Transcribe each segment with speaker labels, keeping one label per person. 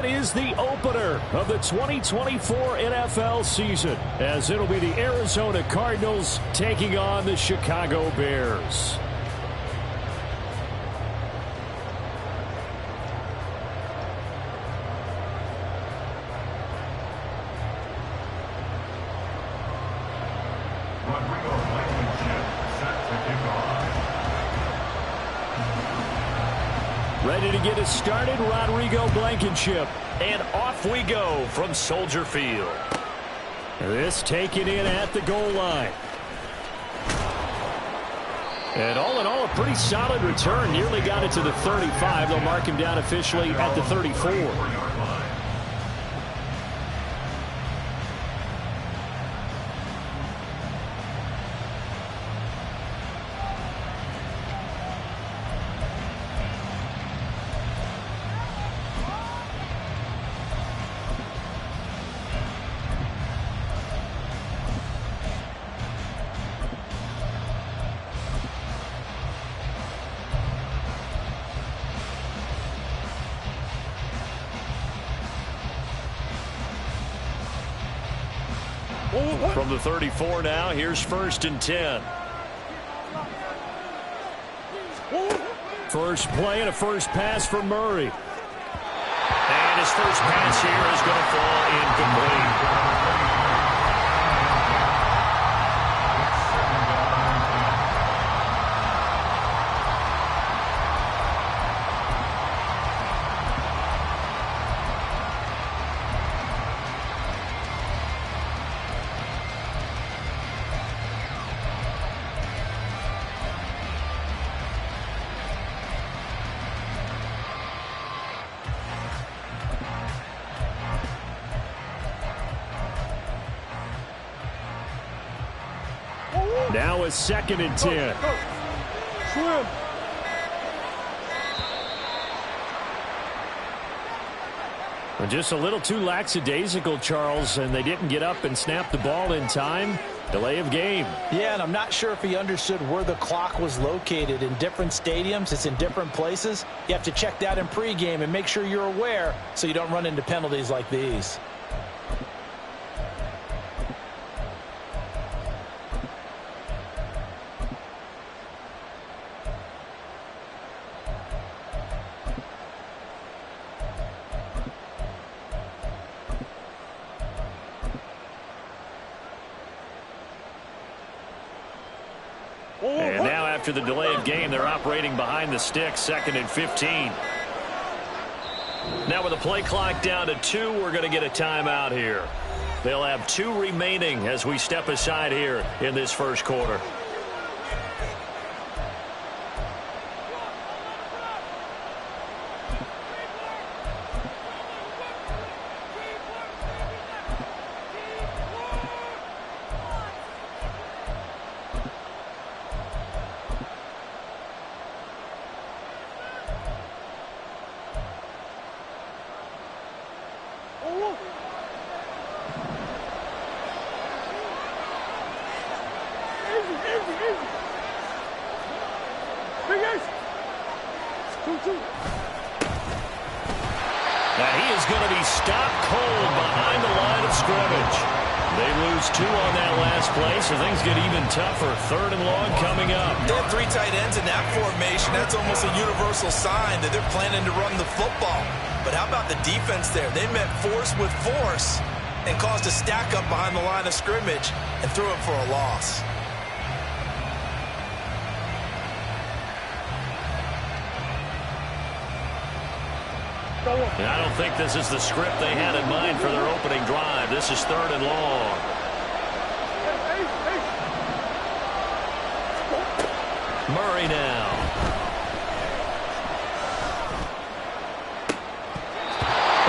Speaker 1: Is the opener of the 2024 NFL season, as it'll be the Arizona Cardinals taking on the Chicago Bears. Ready to get us started, Rodrigo Blankenship. And off we go from Soldier Field. This taken in at the goal line. And all in all, a pretty solid return. Nearly got it to the 35. They'll mark him down officially at the 34. From the 34 now, here's 1st and 10. First play and a first pass for Murray. And his first pass here is going to fall incomplete. Now a 2nd and 10. Just a little too lackadaisical, Charles, and they didn't get up and snap the ball in time. Delay of game.
Speaker 2: Yeah, and I'm not sure if he understood where the clock was located. In different stadiums, it's in different places. You have to check that in pregame and make sure you're aware so you don't run into penalties like these.
Speaker 1: And now after the delay of game, they're operating behind the sticks, 2nd and 15. Now with the play clock down to 2, we're going to get a timeout here. They'll have 2 remaining as we step aside here in this first quarter. Now he is going to be stopped cold behind the line of scrimmage. They lose 2 on that last play, so things get even tougher. 3rd and long coming up.
Speaker 3: They have 3 tight ends in that formation. That's almost a universal sign that they're planning to run the football. But how about the defense there? They met force with force and caused a stack up behind the line of scrimmage and threw it for a loss.
Speaker 1: And I don't think this is the script they had in mind for their opening drive. This is 3rd and long. Murray now.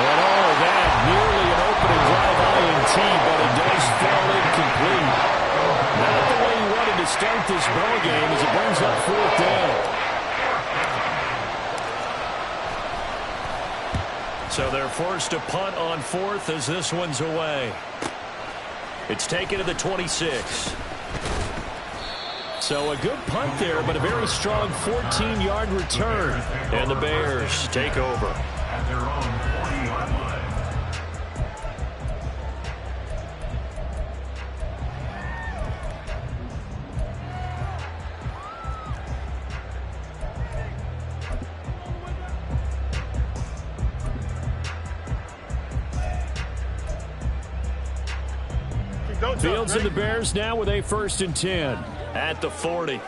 Speaker 1: And all that, nearly an opening drive INT, but it does fall incomplete. Not the way you wanted to start this ball game as it brings up 4th down. So they're forced to punt on 4th as this one's away. It's taken to the 26. So a good punt there, but a very strong 14-yard return. And the Bears take over. At their own 40-yard line. Fields and the Bears now with a 1st and 10 at the 40.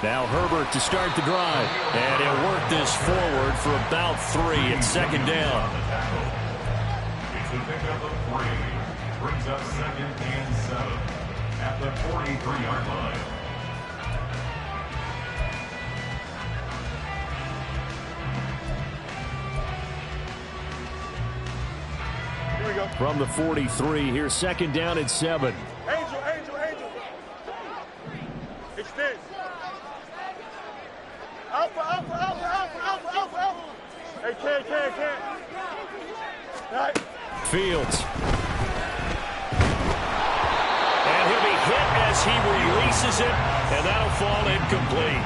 Speaker 1: Now Herbert to start the drive. And he'll work this forward for about 3 at 2nd down.
Speaker 4: It's a pickup of 3. Brings up 2nd and 7 at the 43-yard line.
Speaker 1: From the 43, here's 2nd down and 7.
Speaker 5: Angel. Extend. Alpha. Hey, can. All right.
Speaker 1: Fields. And he'll be hit as he releases it, and that'll fall incomplete.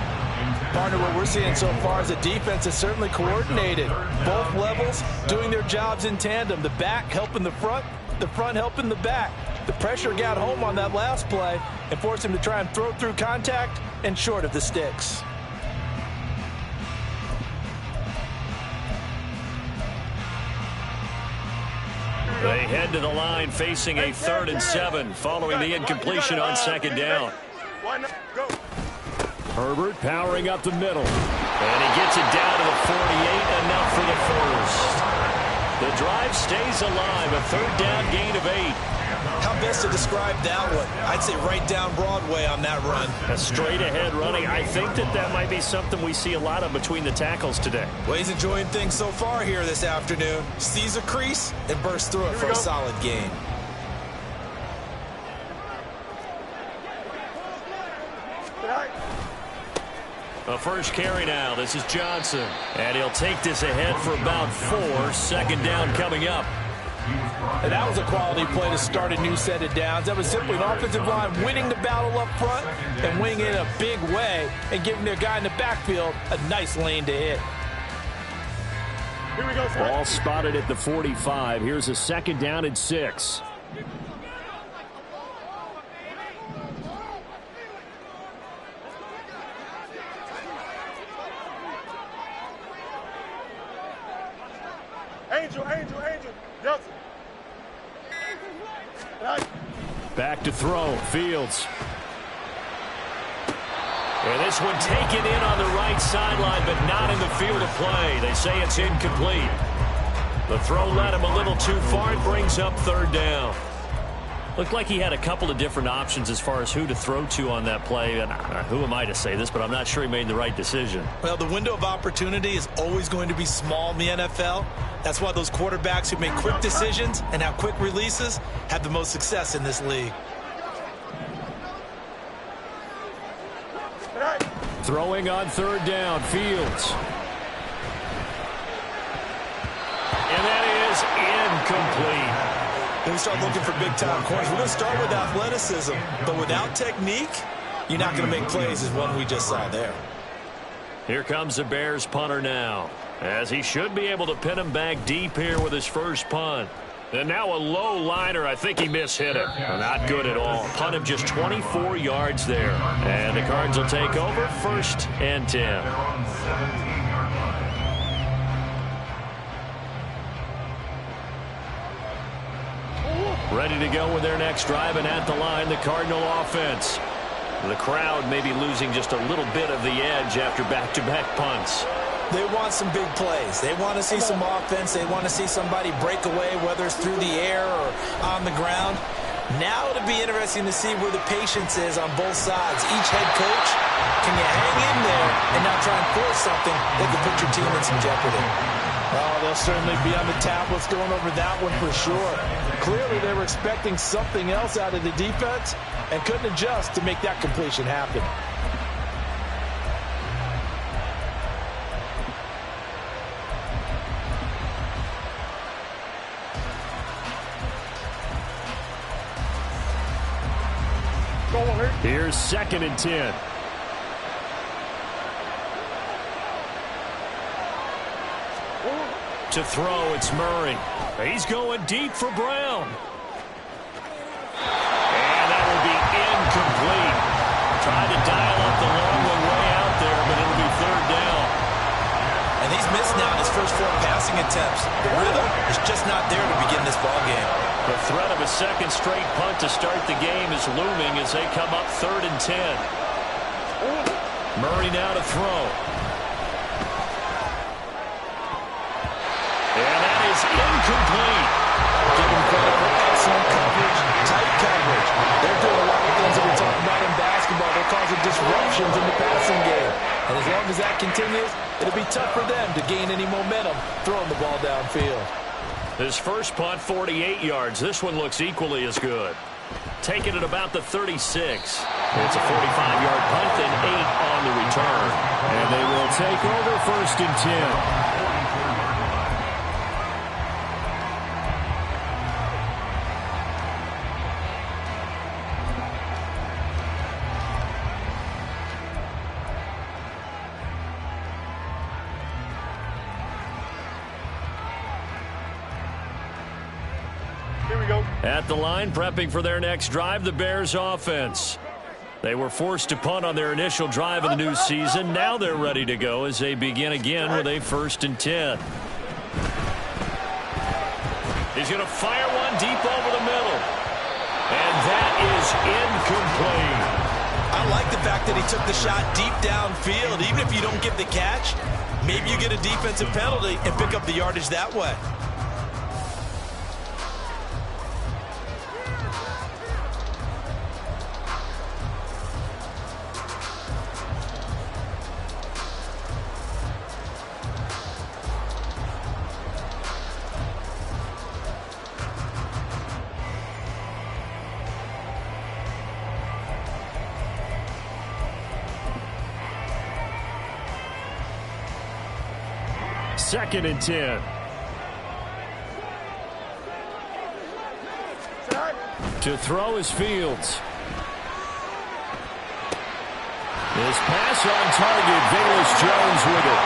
Speaker 2: Partner, what we're seeing so far is the defense is certainly coordinated. Both levels doing their jobs in tandem. The back helping the front helping the back. The pressure got home on that last play and forced him to try and throw through contact and short of the sticks.
Speaker 1: They head to the line facing a 3rd and 7 following the incompletion on 2nd down. Herbert powering up the middle. And he gets it down to the 48, enough for the 1st. The drive stays alive, a 3rd down gain of 8.
Speaker 3: How best to describe that one? I'd say right down Broadway on that run.
Speaker 1: A straight ahead running. I think that might be something we see a lot of between the tackles today.
Speaker 3: Well, he's enjoying things so far here this afternoon. Sees a crease and bursts through it for a solid gain.
Speaker 1: A first carry now. This is Johnson. And he'll take this ahead for about 4. 2nd down coming up.
Speaker 2: And that was a quality play to start a new set of downs. That was simply an offensive line winning the battle up front and winning it in a big way and giving their guy in the backfield a nice lane to hit.
Speaker 5: Here we go, sir.
Speaker 1: Ball spotted at the 45. Here's a 2nd down and 6.
Speaker 5: Angel. Yes.
Speaker 1: Back to throw. Fields. And this one taken in on the right sideline, but not in the field of play. They say it's incomplete. The throw led him a little too far. It brings up 3rd down. Looked like he had a couple of different options as far as who to throw to on that play. And who am I to say this, but I'm not sure he made the right decision.
Speaker 3: Well, the window of opportunity is always going to be small in the NFL. That's why those quarterbacks who make quick decisions and have quick releases have the most success in this league.
Speaker 1: Throwing on 3rd down, Fields. And that is incomplete.
Speaker 3: When we start looking for big-time corners, we're going to start with athleticism. But without technique, you're not going to make plays as one we just saw there.
Speaker 1: Here comes the Bears punter now, as he should be able to pin him back deep here with his first punt. And now a low liner. I think he mishit it. Not good at all. Punt him just 24 yards there. And the Cards will take over 1st and 10. Ready to go with their next drive, and at the line, the Cardinal offense. The crowd may be losing just a little bit of the edge after back-to-back punts.
Speaker 3: They want some big plays. They want to see some offense. They want to see somebody break away, whether it's through the air or on the ground. Now it'll be interesting to see where the patience is on both sides. Each head coach, can you hang in there and not try and force something that could put your team in some jeopardy?
Speaker 2: Oh, they'll certainly be on the tablets going over that one for sure. Clearly, they were expecting something else out of the defense and couldn't adjust to make that completion happen.
Speaker 1: Here's 2nd and 10. To throw, it's Murray. He's going deep for Brown. And that will be incomplete. Tried to dial up the long one way out there, but it'll be 3rd down.
Speaker 3: And And he's missed now in his first 4 passing attempts. The rhythm is just not there to begin this ball game.
Speaker 1: The threat of a second straight punt to start the game is looming as they come up 3rd and 10. Murray now to throw. And that is incomplete.
Speaker 2: Give him credit for excellent coverage, tight coverage. They're doing a lot of things that we talk about in basketball. They're causing disruptions in the passing game. And as long as that continues, it'll be tough for them to gain any momentum throwing the ball downfield.
Speaker 1: His first punt, 48 yards. This one looks equally as good. Taking it about the 36. It's a 45-yard punt and 8 on the return. And they will take over 1st and 10. At the line, prepping for their next drive, the Bears offense. They were forced to punt on their initial drive of the new season. Now they're ready to go as they begin again with a 1st and 10. He's going to fire one deep over the middle. And that is incomplete.
Speaker 3: I like the fact that he took the shot deep downfield. Even if you don't get the catch, maybe you get a defensive penalty and pick up the yardage that way.
Speaker 1: Second and 10. To throw is Fields. His pass on target, Velus Jones with it.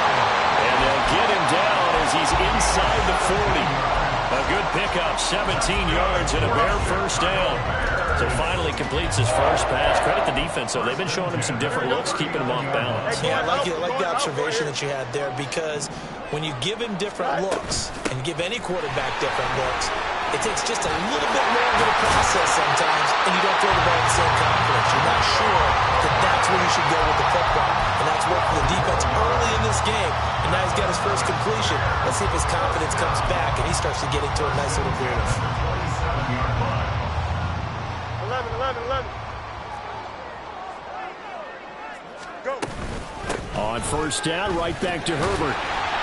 Speaker 1: And they'll get him down as he's inside the 40. A good pickup, 17 yards and a Bear first down. So finally completes his first pass. Credit the defense, though. They've been showing him some different looks, keeping him off balance.
Speaker 3: Yeah, I like the observation that you had there, because when you give him different looks and give any quarterback different looks, it takes just a little bit longer to process sometimes, and you don't throw the ball with the same confidence. You're not sure that that's where you should go with the football. And that's worked for the defense early in this game, and now he's got his first completion. Let's see if his confidence comes back and he starts to get into a nice little groove.
Speaker 5: 11. Go.
Speaker 1: On first down, right back to Herbert.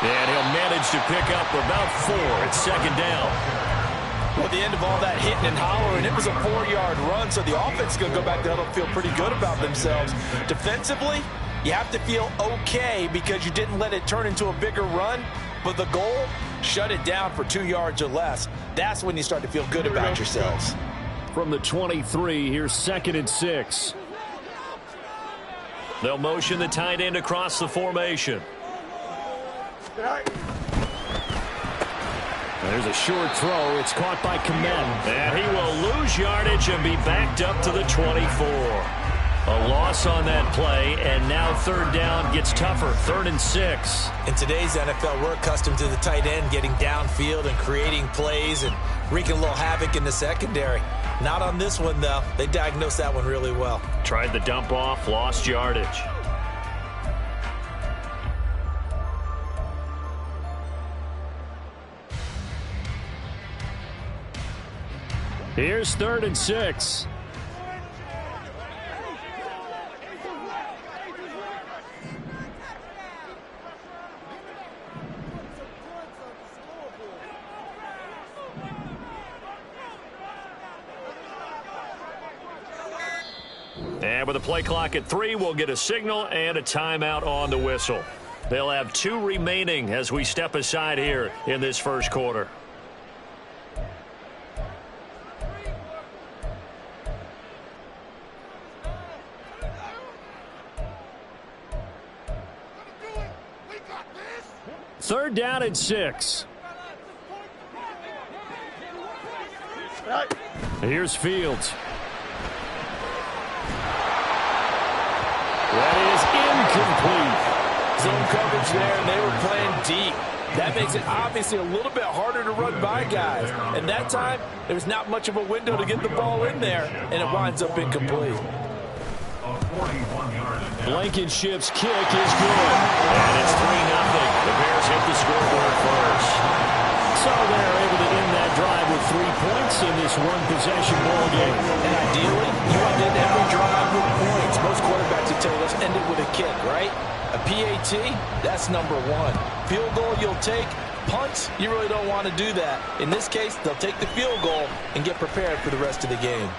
Speaker 1: And he'll manage to pick up about 4 at second down.
Speaker 2: Well, at the end of all that hitting and hollering, it was a 4-yard run, so the offense is going to go back there and feel pretty good about themselves. Defensively, you have to feel okay because you didn't let it turn into a bigger run, but the goal, shut it down for 2 yards or less. That's when you start to feel good about yourselves.
Speaker 1: From the 23, here's 2nd and 6. They'll motion the tight end across the formation. There's a short throw. It's caught by Kmet. And he will lose yardage and be backed up to the 24. A loss on that play, and now 3rd down gets tougher. 3rd and 6.
Speaker 3: In today's NFL, we're accustomed to the tight end getting downfield and creating plays and wreaking a little havoc in the secondary. Not on this one, though. They diagnosed that one really well.
Speaker 1: Tried the dump off, lost yardage. Here's 3rd and 6. And with the play clock at 3, we'll get a signal and a timeout on the whistle. They'll have 2 remaining as we step aside here in this first quarter. Third down and 6. Here's Fields. That is incomplete.
Speaker 2: zone coverage there, and they were playing deep. That makes it obviously a little bit harder to run by guys. And that time, there's not much of a window to get the ball in there, and it winds up incomplete.
Speaker 1: Blankenship's kick is good. And it's 3-0. The Bears hit the scoreboard first. So they're able to end that drive with 3 points in this one-possession ball game.
Speaker 2: And ideally, you want to end every drive with points. Most quarterbacks would tell you, let's end it with a kick, right? A PAT, that's number one. Field goal you'll take. Punts, you really don't want to do that. In this case, they'll take the field goal and get prepared for the rest of the game.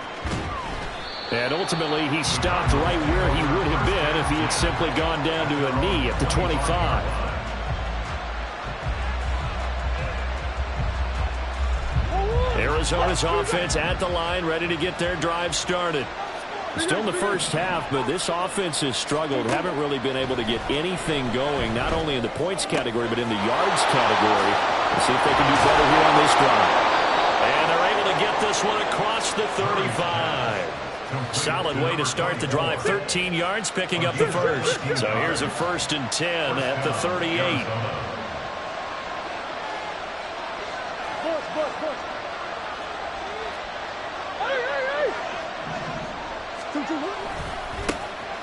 Speaker 1: And ultimately, he stopped right where he would have been if he had simply gone down to a knee at the 25. Arizona's offense at the line, ready to get their drive started. Still in the first half, but this offense has struggled. Haven't really been able to get anything going, not only in the points category, but in the yards category. Let's see if they can do better here on this drive. And they're able to get this one across the 35. Solid way to start the drive. 13 yards, picking up the first. So here's a 1st and 10 at the 38.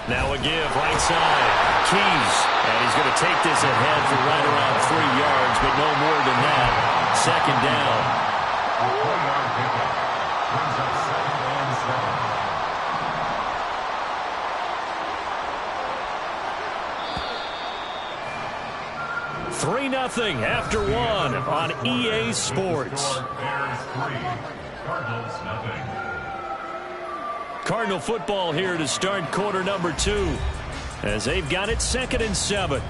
Speaker 1: Now a give, right side. Keys. And he's going to take this ahead for right around 3 yards, but no more than that. 2nd down.
Speaker 4: A 4-yard pickup brings up 2nd and
Speaker 1: 7. 3-0 after 1 on EA Sports.
Speaker 4: Bears 3, Cardinals 0.
Speaker 1: Cardinal football here to start quarter number 2 as they've got it 2nd and 7.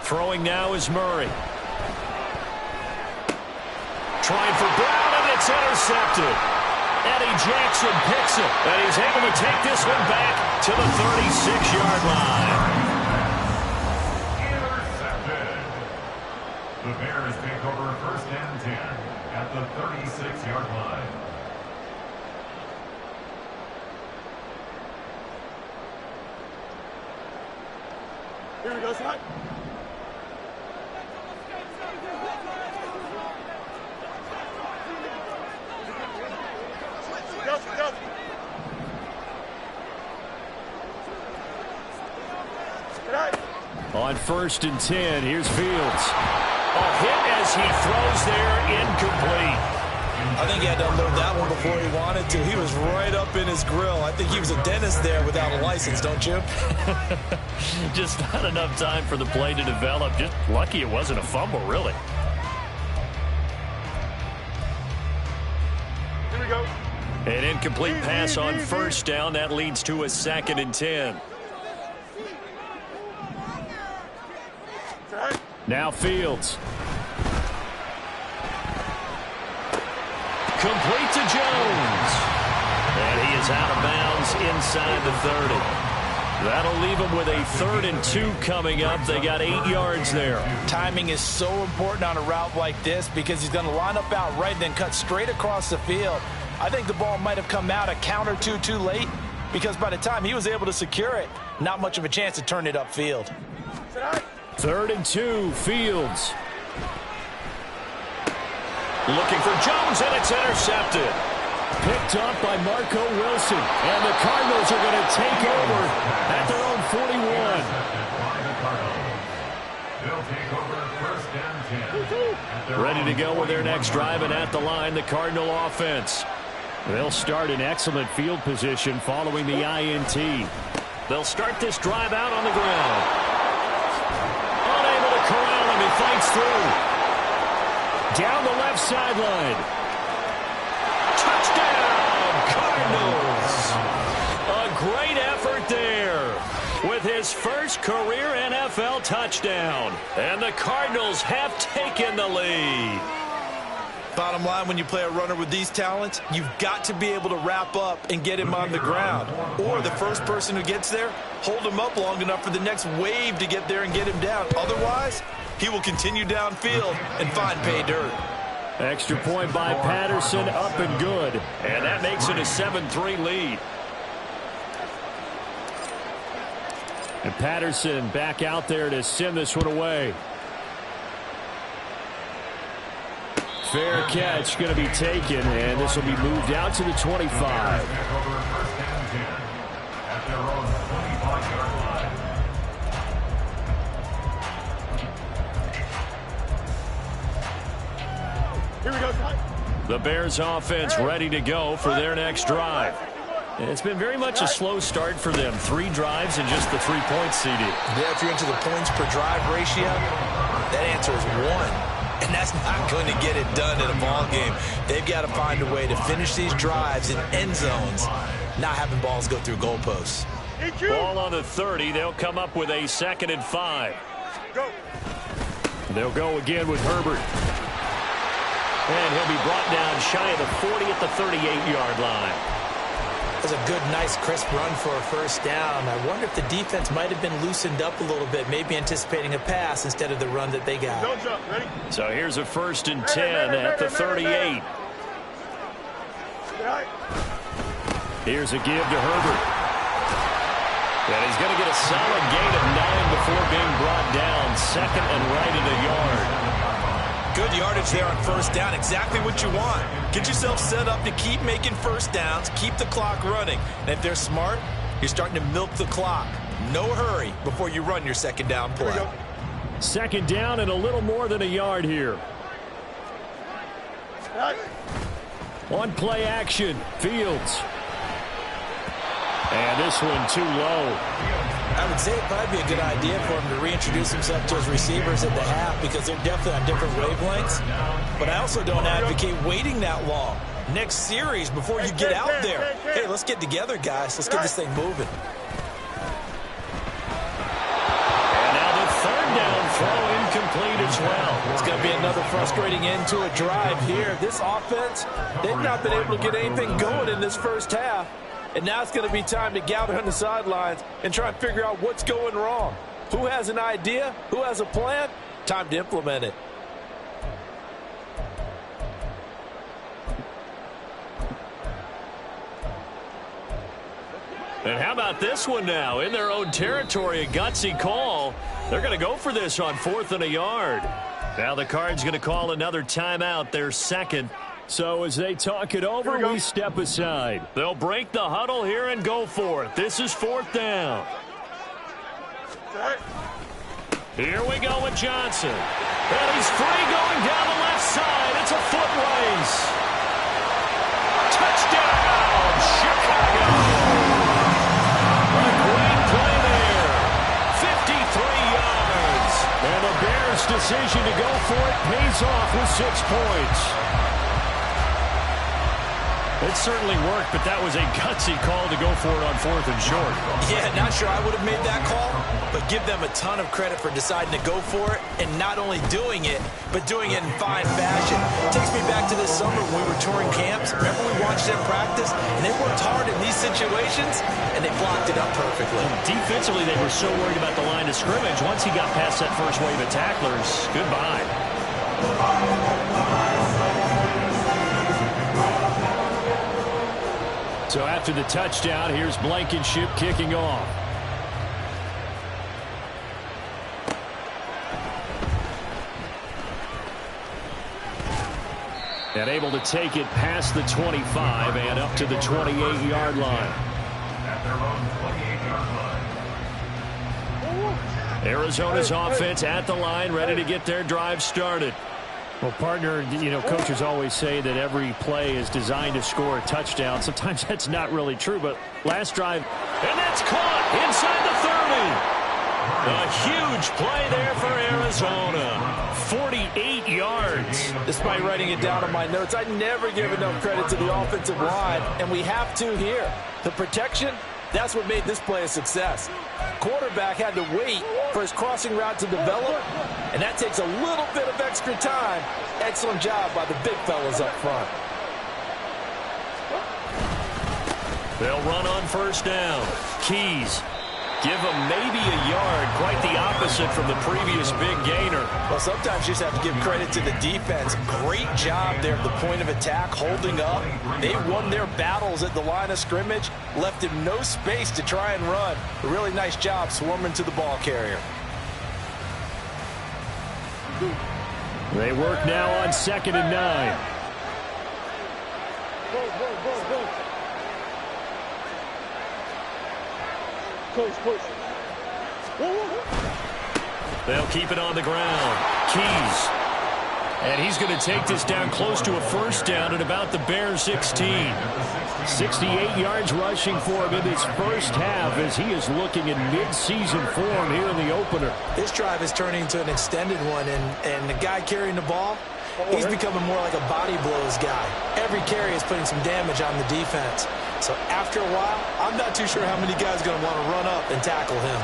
Speaker 1: Throwing now is Murray. Trying for Brown, and it's intercepted. Eddie Jackson picks it, and he's able to take this one back to the 36-yard line.
Speaker 4: Intercepted. The Bears take over 1st and 10 at the 36-yard line.
Speaker 5: Here we go, Scott.
Speaker 1: On 1st and 10, here's Fields. A hit as he throws there, incomplete.
Speaker 2: I think he had to unload that one before he wanted to. He was right up in his grill. I think he was a dentist there without a license, don't you?
Speaker 1: Just not enough time for the play to develop. Just lucky it wasn't a fumble, really.
Speaker 5: Here we go.
Speaker 1: An incomplete pass on 1st down. That leads to a 2nd and 10. Now Fields. Complete to Jones. And he is out of bounds inside the 30. That'll leave him with a 3rd and 2 coming up. They got 8 yards there.
Speaker 2: Timing is so important on a route like this because he's going to line up out right and then cut straight across the field. I think the ball might have come out a count or two too late because by the time he was able to secure it, not much of a chance to turn it upfield.
Speaker 1: 3rd and 2, Fields. Looking for Jones, and it's intercepted. Picked up by Marco Wilson. And the Cardinals are going to take over at their own 41. Ready to go with their next drive, and at the line, the Cardinal offense. They'll start in excellent field position following the INT. They'll start this drive out on the ground. Unable to corral him, he fights through. Down the left sideline. Touchdown, Cardinals. A great effort there with his first career NFL touchdown. And the Cardinals have taken the lead.
Speaker 2: Bottom line, when you play a runner with these talents, you've got to be able to wrap up and get him on the ground. Or the first person who gets there, hold him up long enough for the next wave to get there and get him down. Otherwise, he will continue downfield and find pay dirt.
Speaker 1: Extra point by Patterson, up and good. And that makes it a 7-3 lead. And Patterson back out there to send this one away. Fair catch going to be taken, and this will be moved out to the 25.
Speaker 5: Here we go, Ty.
Speaker 1: The Bears offense ready to go for their next drive. It's been very much a slow start for them. 3 drives and just the 3 points CD.
Speaker 2: Yeah, if you're into the points per drive ratio, that answer is 1. And that's not going to get it done in a ball game. They've got to find a way to finish these drives in end zones, not having balls go through goalposts.
Speaker 1: Ball on the 30. They'll come up with a 2nd and 5.
Speaker 5: Go.
Speaker 1: They'll go again with Herbert. And he'll be brought down shy of the 40 at the 38-yard line.
Speaker 2: That's a good, nice, crisp run for a first down. I wonder if the defense might have been loosened up a little bit, maybe anticipating a pass instead of the run that they got.
Speaker 5: Don't jump. Ready?
Speaker 1: So here's a 1st and 10 at the 38. Here's a give to Herbert. And he's going to get a solid gain of 9 before being brought down. 2nd and right at a yard.
Speaker 2: Good yardage there on first down. Exactly what you want. Get yourself set up to keep making first downs, keep the clock running. And if they're smart, you're starting to milk the clock. No hurry before you run your 2nd down play.
Speaker 1: 2nd down and a little more than a yard here. On play action, Fields. And this one too low.
Speaker 2: I would say it'd probably be a good idea for him to reintroduce himself to his receivers at the half because they're definitely on different wavelengths. But I also don't advocate waiting that long. Next series before you get out there. Hey, let's get together, guys. Let's get this thing moving.
Speaker 1: And now the 3rd down throw incomplete as well.
Speaker 2: It's going to be another frustrating end to a drive here. This offense, they've not been able to get anything going in this first half. And now it's going to be time to gather on the sidelines and try and figure out what's going wrong. Who has an idea? Who has a plan? Time to implement it.
Speaker 1: And how about this one now? In their own territory, a gutsy call. They're going to go for this on 4th and a yard. Now the Cards going to call another timeout, their 2nd. So as they talk it over, we step aside. They'll break the huddle here and go for it. This is 4th down. Here we go with Johnson. And he's free going down the left side. It's a foot race. Touchdown, Chicago. A great play there. 53 yards. And the Bears' decision to go for it pays off with 6 points. It certainly worked, but that was a gutsy call to go for it on 4th and short.
Speaker 2: Yeah, not sure I would have made that call, but give them a ton of credit for deciding to go for it and not only doing it, but doing it in fine fashion. It takes me back to this summer when we were touring camps. Remember we watched them practice, and they worked hard in these situations, and they blocked it up perfectly.
Speaker 1: Defensively, they were so worried about the line of scrimmage. Once he got past that first wave of tacklers, goodbye. So after the touchdown, here's Blankenship kicking off. And able to take it past the 25 and up to the 28-yard line. Arizona's offense at the line, ready to get their drive started. Well, partner, coaches always say that every play is designed to score a touchdown. Sometimes that's not really true, but last drive, and that's caught inside the 30. A huge play there for Arizona. 48 yards.
Speaker 2: Despite writing it down on my notes, I never give enough credit to the offensive line, and we have to here. The protection That's what made this play a success. Quarterback had to wait for his crossing route to develop, and that takes a little bit of extra time. Excellent job by the big fellas up front.
Speaker 1: They'll run on first down. Keys. Give them maybe a yard. Quite the opposite from the previous big gainer.
Speaker 2: Well, sometimes you just have to give credit to the defense. Great job there at the point of attack, holding up. They won their battles at the line of scrimmage, left him no space to try and run. A really nice job swarming to the ball carrier.
Speaker 1: They work now on 2nd and 9.
Speaker 5: Coach.
Speaker 1: They'll keep it on the ground. Keys. And he's going to take this down close to a first down at about the Bears 16. 68 yards rushing for him in this first half as he is looking in mid-season form here in the opener.
Speaker 2: This drive is turning into an extended one, and the guy carrying the ball, he's becoming more like a body blows guy. Every carry is putting some damage on the defense. So after a while, I'm not too sure how many guys are going to want to run up and tackle him.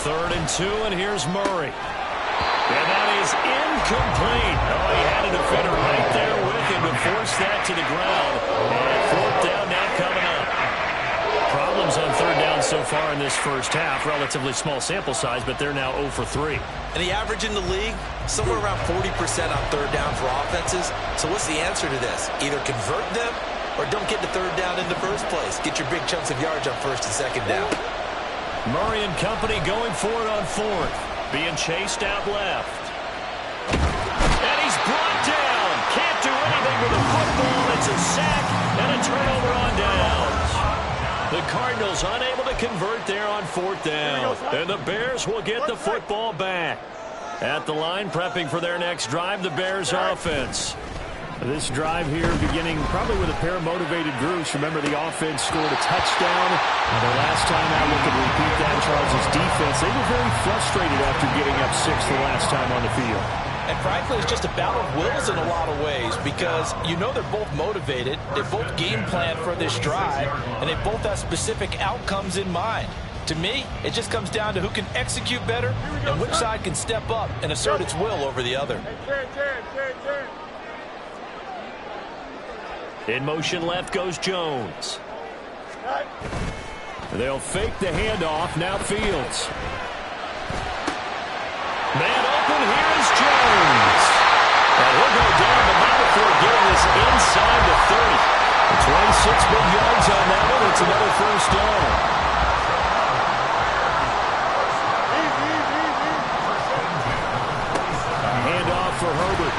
Speaker 1: 3rd and 2, and here's Murray. And that is incomplete. Oh, he had a defender right there with him to force that to the ground. And 4th down now coming up. Problems on 3rd down so far in this first half. Relatively small sample size, but they're now 0 for 3.
Speaker 2: And the average in the league, somewhere around 40% on 3rd down for offenses. So what's the answer to this? Either convert them or don't get the 3rd down in the first place. Get your big chunks of yards on 1st and 2nd down.
Speaker 1: Murray and company going for it on 4th. Being chased out left. And he's brought down. Can't do anything with the football. It's a sack and a turnover on downs. The Cardinals unable to convert there on 4th down. And the Bears will get the football back. At the line, prepping for their next drive, the Bears offense. This drive here beginning probably with a pair of motivated groups. Remember, the offense scored a touchdown. And the last time out, look at repeat that, Charles' defense. They were very frustrated after getting up 6 the last time on the field.
Speaker 2: And frankly, it's just a battle of wills in a lot of ways because you know they're both motivated. They both game plan for this drive, and they both have specific outcomes in mind. To me, it just comes down to who can execute better and which side can step up and assert its will over the other.
Speaker 1: In motion left goes Jones. They'll fake the handoff. Now Fields. Man open. Here is Jones. And he'll go down, but not before getting this inside the 30. 26 big yards on that one. It's another first down. Handoff for Herbert.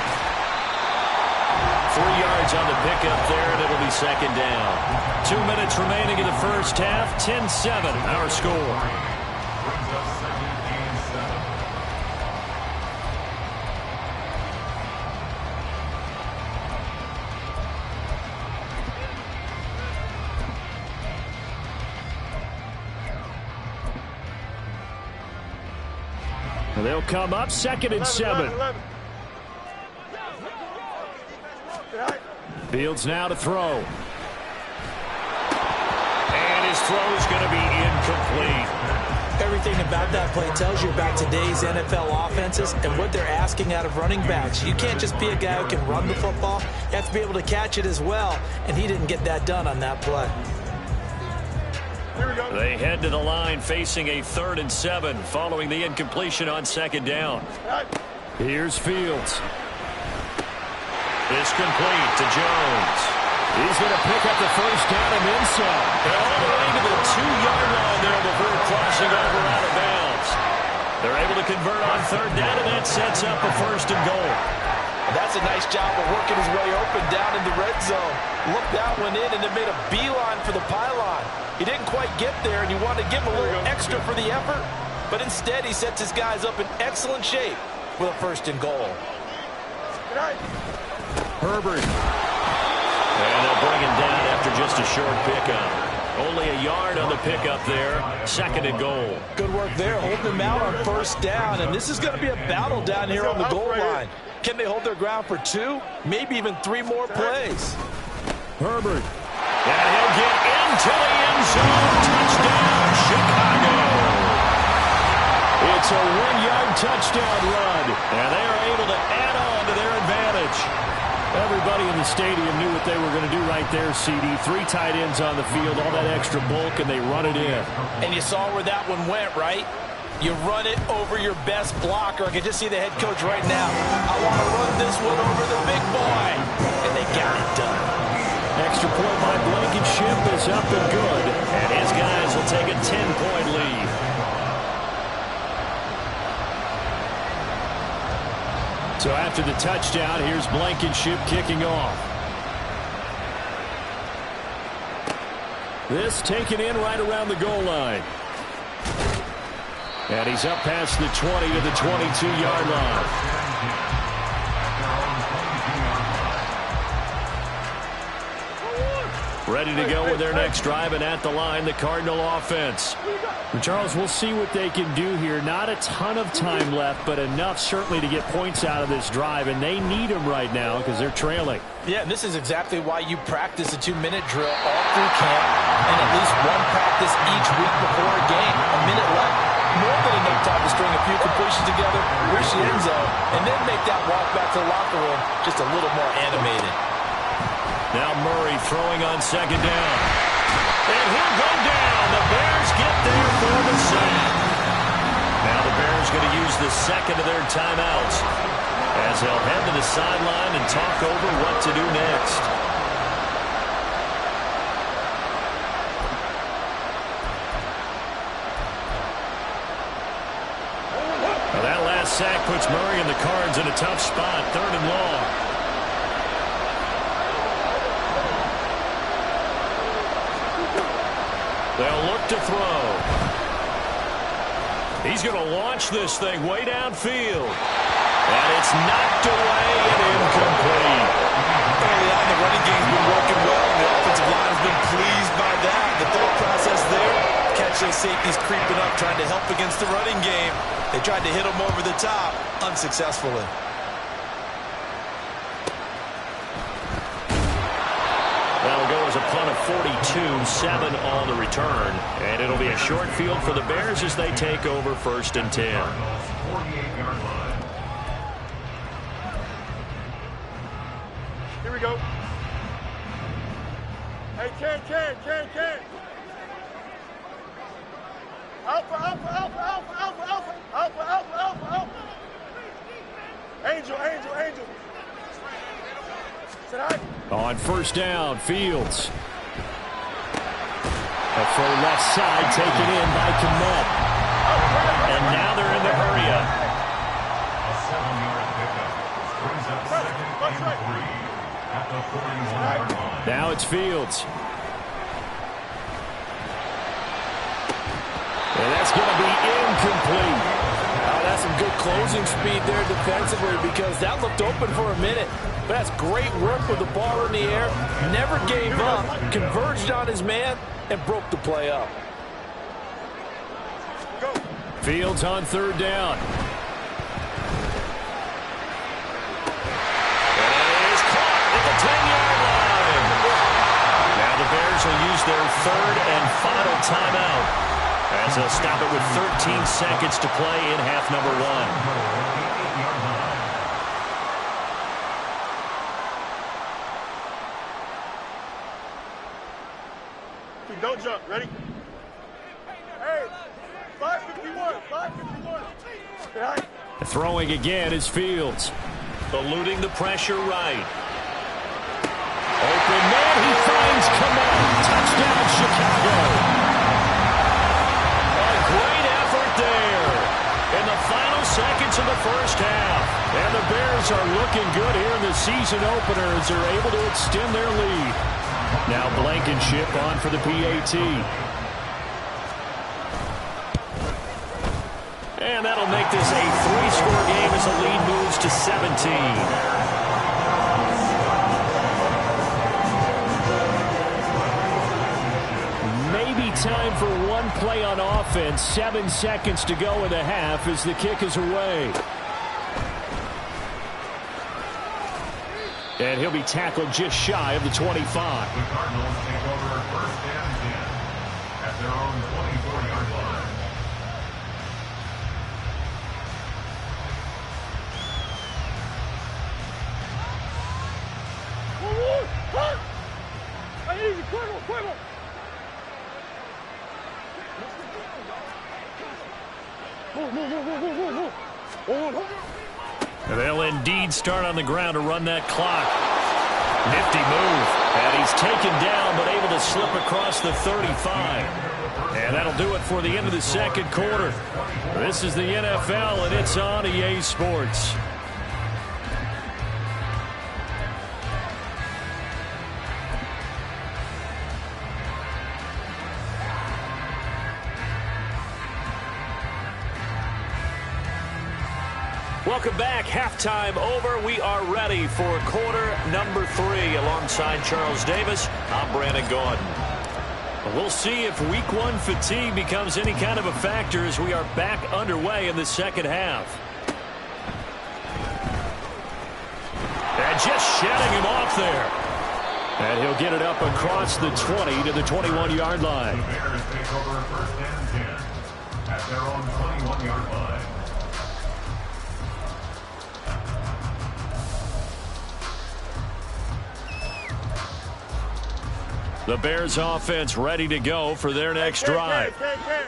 Speaker 1: 3 yards on the pickup there, and it'll be 2nd down. 2 minutes remaining in the first half. 10-7, our score. They'll come up 2nd and 7. Fields now to throw. And his throw is going to be incomplete.
Speaker 2: Everything about that play tells you about today's NFL offenses and what they're asking out of running backs. You can't just be a guy who can run the football. You have to be able to catch it as well, and he didn't get that done on that play.
Speaker 1: They head to the line facing a 3rd and 7 following the incompletion on 2nd down. Here's Fields. It's complete to Jones. He's going to pick up the first down and then some. And all the way to the 2-yard line there before crossing over out of bounds. They're able to convert on 3rd down, and that sets up a 1st and goal.
Speaker 2: That's a nice job of working his way open down in the red zone. Looked that one in and then made a beeline for the pylon. He didn't quite get there, and you wanted to give him a little extra for the effort. But instead, he sets his guys up in excellent shape with a 1st and goal.
Speaker 1: Herbert. And they'll bring him down after just a short pickup. Only a yard on the pickup there. 2nd and goal.
Speaker 2: Good work there, holding him out on 1st down. And this is going to be a battle down here on the goal line. Can they hold their ground for 2, maybe even 3 more plays?
Speaker 1: Herbert. And he'll get into the end zone. It's a 1-yard touchdown run, and they are able to add on to their advantage. Everybody in the stadium knew what they were going to do right there, CD. 3 tight ends on the field, all that extra bulk, and they run it in.
Speaker 2: And you saw where that one went, right? You run it over your best blocker. I can just see the head coach right now. I want to run this one over the big boy. And they got it done.
Speaker 1: Extra point by Blankenship is up and good. And his guys will take a 10-point lead. So after the touchdown, here's Blankenship kicking off. This taken in right around the goal line. And he's up past the 20 to the 22-yard line. Ready to go with their next drive, and at the line, the Cardinal offense. And Charles, we'll see what they can do here. Not a ton of time left, but enough certainly to get points out of this drive, and they need them right now because they're trailing.
Speaker 2: Yeah, and this is exactly why you practice a 2-minute drill all through camp and at least one practice each week before a game. A minute left, more than enough time to string a few completions together, reach the end zone, and then make that walk back to the locker room just a little more animated.
Speaker 1: Now Murray throwing on second down. And he'll go down. The Bears get there for the sack. Now the Bears going to use the second of their timeouts as they'll head to the sideline and talk over what to do next. Well, that last sack puts Murray and the Cards in a tough spot, 3rd and long. They'll look to throw. He's going to launch this thing way downfield. And it's knocked away and incomplete.
Speaker 3: Early on, the running game's been working well, and the offensive line has been pleased by that. The thought process there, catch those safeties creeping up, trying to help against the running game. They tried to hit them over the top, unsuccessfully.
Speaker 1: That'll go as a punt of 42, 7 on the return. And it'll be a short field for the Bears as they take over 1st and 10.
Speaker 4: 48-yard line.
Speaker 5: Here we go. Hey, Ken. Alpha. Angel. Sit high.
Speaker 1: On 1st down, Fields. A throw left side taken in by Kmet. And now they're in the hurry-up.
Speaker 4: A 7-yard pickup brings up 2nd and 3 at the 41-yard line.
Speaker 1: Now it's Fields. And that's going to be incomplete.
Speaker 2: Oh, that's some good closing speed there defensively because that looked open for a minute. But that's great work with the ball in the air. Never gave up, converged on his man, and broke the play up.
Speaker 5: Go.
Speaker 1: Fields on 3rd down. And it is caught at the 10-yard line. Now the Bears will use their 3rd and final timeout as they'll stop it with 13 seconds to play in half number 1.
Speaker 5: Don't jump. Ready? Hey, 551. Hey.
Speaker 1: Throwing again is Fields. Eluding the pressure right. Open man, he finds Kmet. Touchdown, Chicago. A great effort there in the final seconds of the 1st half. And the Bears are looking good here in the season opener as they're able to extend their lead. Now Blankenship on for the PAT. And that'll make this a 3-score game as the lead moves to 17. Maybe time for one play on offense. 7 seconds to go in the half as the kick is away. And he'll be tackled just shy of the 25.
Speaker 4: The Cardinals take over 1st and 10 at their own 24-yard line.
Speaker 1: They'll indeed start on the ground to run that clock. Nifty move. And he's taken down but able to slip across the 35. And that'll do it for the end of the second quarter. This is the NFL, and it's on EA Sports. Welcome back. Halftime over. We are ready for quarter number 3. Alongside Charles Davis, I'm Brandon Gordon. We'll see if week 1 fatigue becomes any kind of a factor as we are back underway in the second half. And just shedding him off there. And he'll get it up across the 20 to the 21-yard line.
Speaker 4: The Bears take over first and 10 at their own 21-yard line.
Speaker 1: The Bears offense ready to go for their next drive.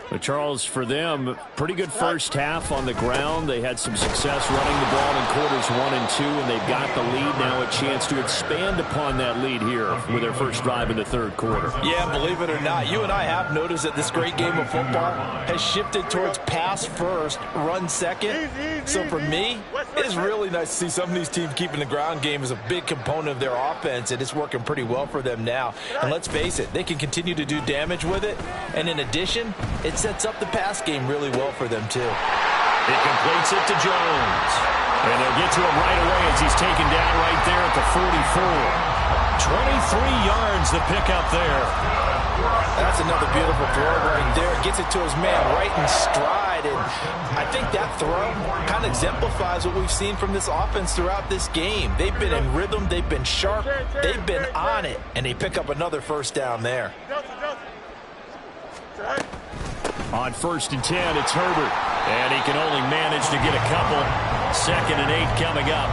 Speaker 1: But Charles, for them, pretty good first half on the ground. They had some success running the ball in quarters 1 and 2, and they've got the lead now, a chance to expand upon that lead here with their first drive in the third quarter.
Speaker 2: Yeah, believe it or not, you and I have noticed that this great game of football has shifted towards pass first, run second. So for me, it's really nice to see some of these teams keeping the ground game as a big component of their offense, and it's working pretty well for them now. And let's face it, they can continue to do damage with it, and in addition, it sets up the pass game really well for them too.
Speaker 1: It completes it to Jones, and they'll get to him right away as he's taken down right there at the 44. 23 yards the pickup there.
Speaker 2: That's another beautiful throw right there. Gets it to his man right in stride, and I think that throw kind of exemplifies what we've seen from this offense throughout this game. They've been in rhythm, they've been sharp, they've been on it, and they pick up another first down there.
Speaker 1: On 1st and 10, it's Herbert, and he can only manage to get a couple. 2nd and 8 coming up.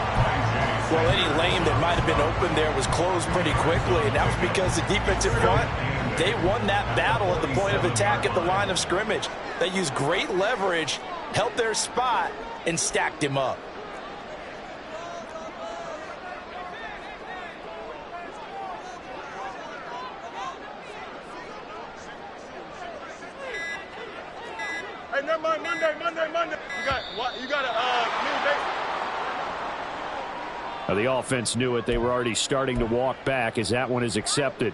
Speaker 2: Well, any lane that might have been open there was closed pretty quickly, and that was because the defensive front, they won that battle at the point of attack at the line of scrimmage. They used great leverage, held their spot, and stacked him up.
Speaker 5: Hey, never mind, Monday. You got a communication.
Speaker 1: The offense knew it. They were already starting to walk back as that one is accepted.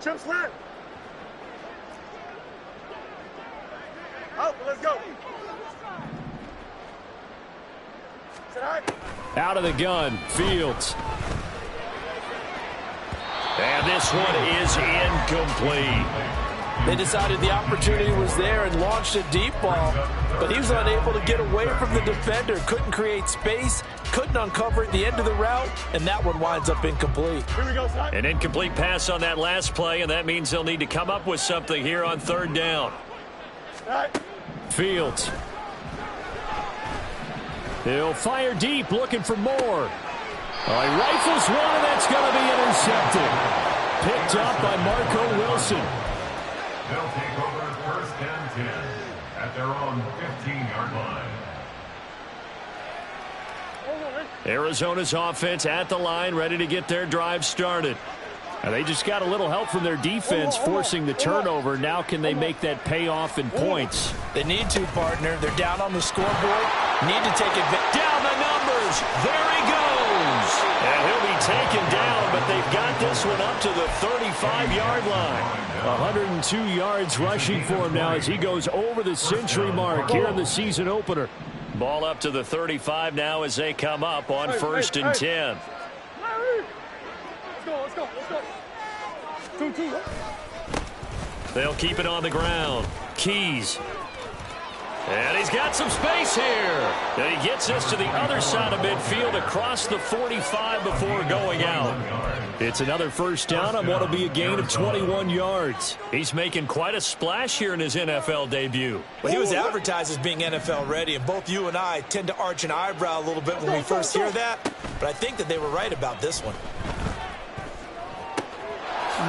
Speaker 5: Chip slant. Out, let's go.
Speaker 1: Out of the gun, Fields. And this one is incomplete.
Speaker 2: They decided the opportunity was there and launched a deep ball, but he was unable to get away from the defender, couldn't create space, couldn't uncover at the end of the route, and that one winds up incomplete.
Speaker 5: Here we go, son.
Speaker 1: An incomplete pass on that last play, and that means they'll need to come up with something here on 3rd down. Fields. He'll fire deep, looking for more. He rifles one, and that's going to be intercepted. Picked up by Marco Wilson.
Speaker 4: They'll take over 1st and 10 at their own 15-yard line.
Speaker 1: Arizona's offense at the line, ready to get their drive started. And they just got a little help from their defense, forcing the turnover. Now can they make that pay off in points?
Speaker 2: They need to, partner. They're down on the scoreboard. Need to take advantage.
Speaker 1: Down the numbers. There he goes. And he'll be taken down, but they've got this one up to the 35-yard line. 102 yards rushing for him now as he goes over the century mark here in the season opener. Ball up to the 35 now as they come up on 1st and 10.
Speaker 5: Let's go. 2-2.
Speaker 1: They'll keep it on the ground. Keys. And he's got some space here. And he gets us to the other side of midfield across the 45 before going out. It's another first down on what will be a gain of 21 yards. He's making quite a splash here in his NFL debut.
Speaker 2: Well, he was advertised as being NFL ready, and both you and I tend to arch an eyebrow a little bit when we first hear that. But I think that they were right about this one.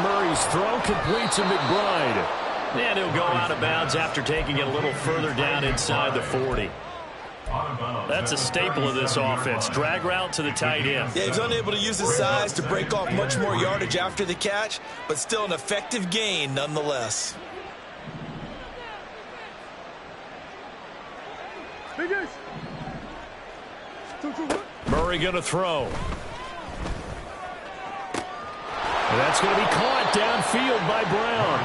Speaker 1: Murray's throw complete to McBride. And he'll go out of bounds after taking it a little further down inside the 40. That's a staple of this offense. Drag route to the tight end.
Speaker 2: Yeah, he's unable to use his size to break off much more yardage after the catch, but still an effective gain nonetheless.
Speaker 1: Murray going to throw. And that's going to be caught downfield by Brown.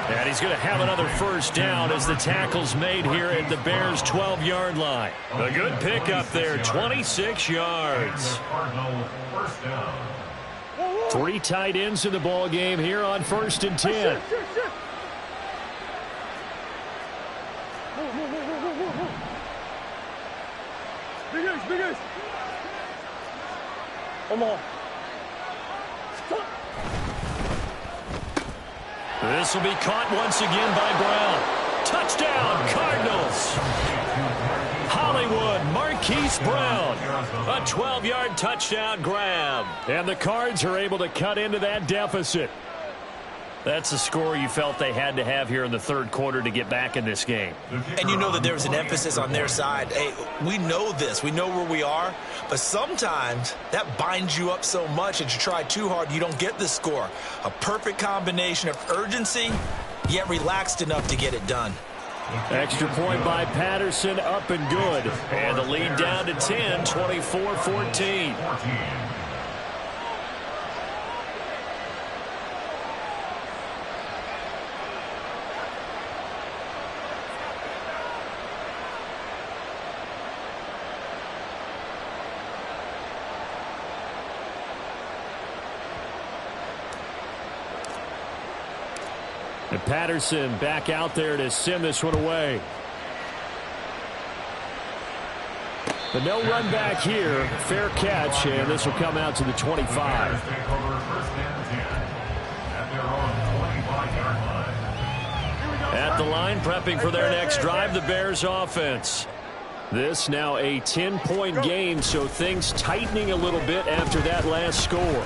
Speaker 1: And he's going to have another first down as the tackle's made here at the Bears' 12-yard line. A good pickup there, 26 yards. 3 tight ends in the ball game here on 1st and 10.
Speaker 5: Big ace. Come on.
Speaker 1: This will be caught once again by Brown. Touchdown, Cardinals. Hollywood, Marquise Brown. A 12-yard touchdown grab. And the Cards are able to cut into that deficit. That's a score you felt they had to have here in the third quarter to get back in this game.
Speaker 2: And you know that there was an emphasis on their side. Hey, we know this. We know where we are. But sometimes that binds you up so much that you try too hard, you don't get the score. A perfect combination of urgency, yet relaxed enough to get it done.
Speaker 1: Extra point by Patterson, up and good. And the lead down to 10, 24-14. And Patterson back out there to send this one away. But no run back here. Fair catch, and this will come out to the 25. At the line, prepping for their next drive, the Bears offense. This now a 10-point game, so things tightening a little bit after that last score.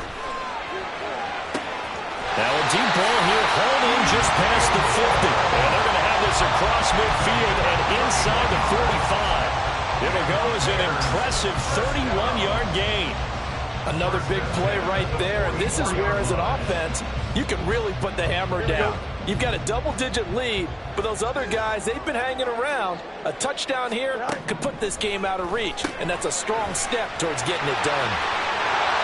Speaker 1: Now a deep ball here, hauled in just past the 50. And they're going to have this across midfield and inside the 45. It'll go as an impressive 31-yard gain.
Speaker 2: Another big play right there, and this is where, as an offense, you can really put the hammer down. You've got a double-digit lead, but those other guys, they've been hanging around. A touchdown here could put this game out of reach, and that's a strong step towards getting it done.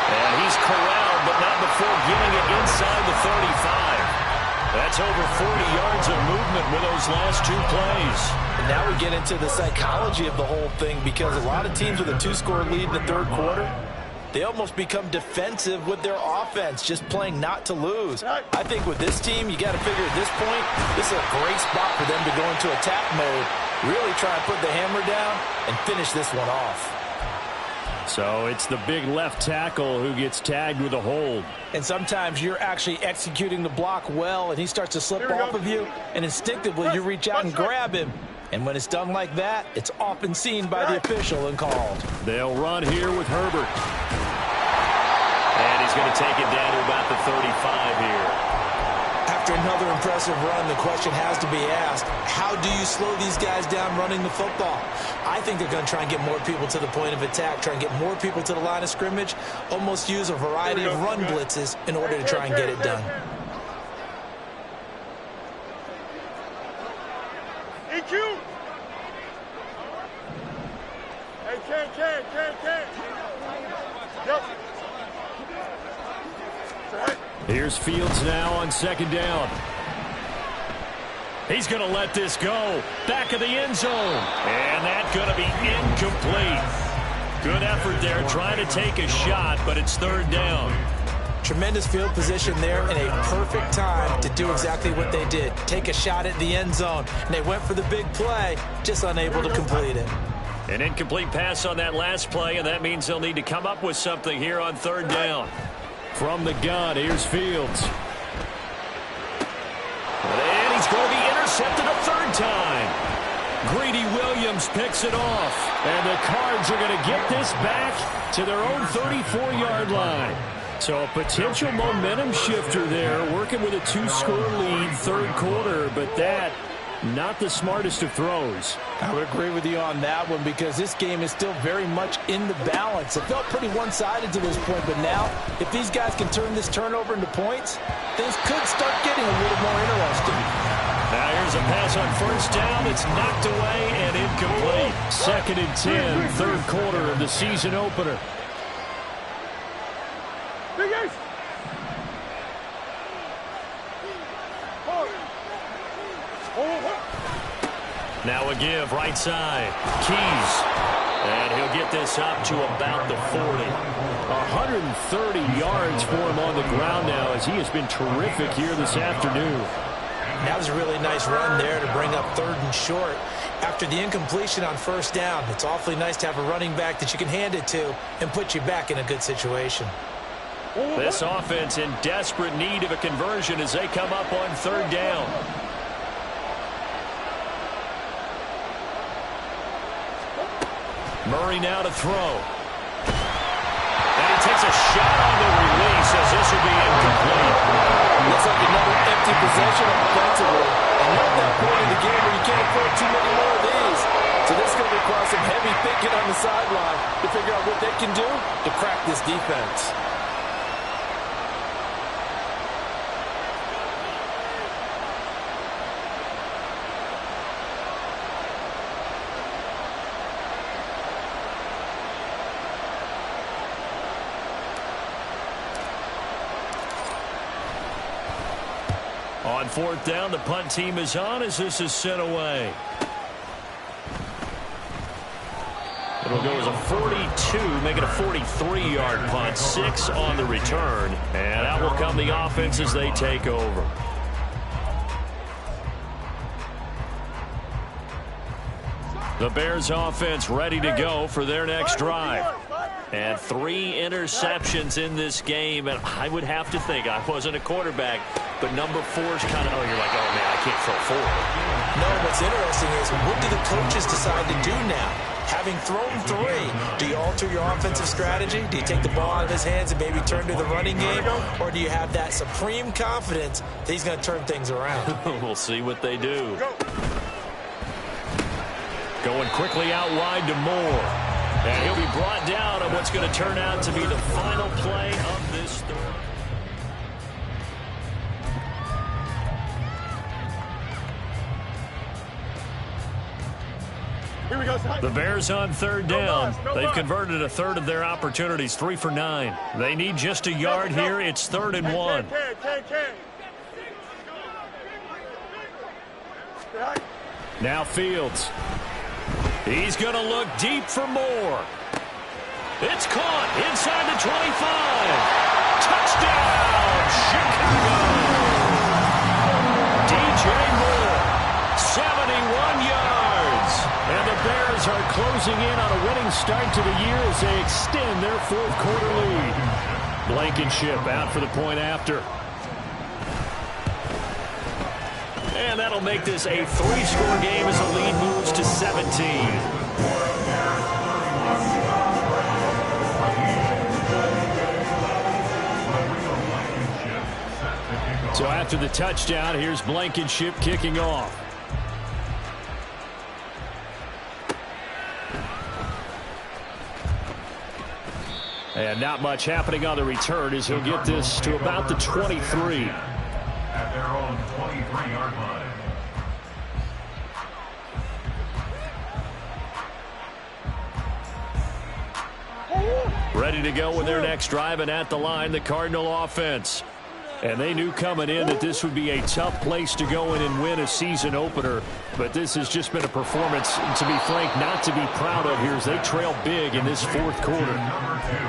Speaker 1: And he's corralled, but not before getting it inside the 35. That's over 40 yards of movement with those last 2 plays.
Speaker 2: And now we get into the psychology of the whole thing, because a lot of teams with a 2-score lead in the third quarter, they almost become defensive with their offense, just playing not to lose. I think with this team, you got to figure at this point, this is a great spot for them to go into attack mode, really try and put the hammer down and finish this one off.
Speaker 1: So it's the big left tackle who gets tagged with a hold.
Speaker 2: And sometimes you're actually executing the block well, and he starts to slip off of you, and instinctively you reach out and grab him. And when it's done like that, it's often seen by the official and called.
Speaker 1: They'll run here with Herbert. And he's going to take it down to about the 35 here.
Speaker 2: After another impressive run, the question has to be asked, how do you slow these guys down running the football? I think they're going to try and get more people to the point of attack, try and get more people to the line of scrimmage, almost use a variety of run blitzes in order to try and get it done.
Speaker 5: EQ! Hey, can. Yep.
Speaker 1: Here's Fields now on 2nd down. He's going to let this go. Back of the end zone. And that's going to be incomplete. Good effort there trying to take a shot, but it's 3rd down.
Speaker 2: Tremendous field position there and a perfect time to do exactly what they did. Take a shot at the end zone. And they went for the big play, just unable to complete it.
Speaker 1: An incomplete pass on that last play, and that means they'll need to come up with something here on third down. From the gun, here's Fields. And he's going to be intercepted a third time. Greedy Williams picks it off. And the Cards are going to get this back to their own 34-yard line. So a potential momentum shifter there, working with a 2-score lead third quarter, but that, not the smartest of throws.
Speaker 2: I would agree with you on that one because this game is still very much in the balance. It felt pretty one-sided to this point, but now if these guys can turn this turnover into points, things could start getting a little more interesting.
Speaker 1: Now here's a pass on first down. It's knocked away and incomplete. 2nd and 10, third quarter of the season opener. Now a give, right side. Keys. And he'll get this up to about the 40. 130 yards for him on the ground now as he has been terrific here this afternoon.
Speaker 2: That was a really nice run there to bring up 3rd and short. After the incompletion on first down, it's awfully nice to have a running back that you can hand it to and put you back in a good situation.
Speaker 1: This offense in desperate need of a conversion as they come up on third down. Murray now to throw. And he takes a shot on the release as this will be incomplete.
Speaker 2: Looks like another empty possession offensively. And not that point in the game where you can't afford too many more of these. So this is going to require some heavy thinking on the sideline to figure out what they can do to crack this defense.
Speaker 1: On fourth down, the punt team is on as this is sent away. It'll go as a 42, make it a 43-yard punt. 6 on the return. And out will come the offense as they take over. The Bears offense ready to go for their next drive. And 3 interceptions in this game. And I would have to think, I wasn't a quarterback, but number 4 is kind of, you're like, oh, man, I can't throw 4.
Speaker 2: No, what's interesting is what do the coaches decide to do now? Having thrown 3, do you alter your offensive strategy? Do you take the ball out of his hands and maybe turn to the running game? Or do you have that supreme confidence that he's going to turn things around?
Speaker 1: We'll see what they do. Going quickly out wide to Moore. And he'll be brought down on what's going to turn out to be the final play of this third.
Speaker 5: Here we go,
Speaker 1: the Bears on third down. They've converted a third of their opportunities, 3 for 9. They need just a yard here. It's 3rd and 1. Now Fields. He's going to look deep for more. It's caught inside the 25. Touchdown, Chicago. DJ Moore, 71 yards. And the Bears are closing in on a winning start to the year as they extend their 4th quarter lead. Blankenship out for the point after. And that'll make this a 3-score game as the lead moves to 17. So after the touchdown, here's Blankenship kicking off. And not much happening on the return as he'll get this to about the 23.
Speaker 4: At their own 23-yard line.
Speaker 1: Ready to go with their next drive, and at the line, the Cardinal offense. And they knew coming in that this would be a tough place to go in and win a season opener. But this has just been a performance, to be frank, not to be proud of here as they trail big in this fourth quarter.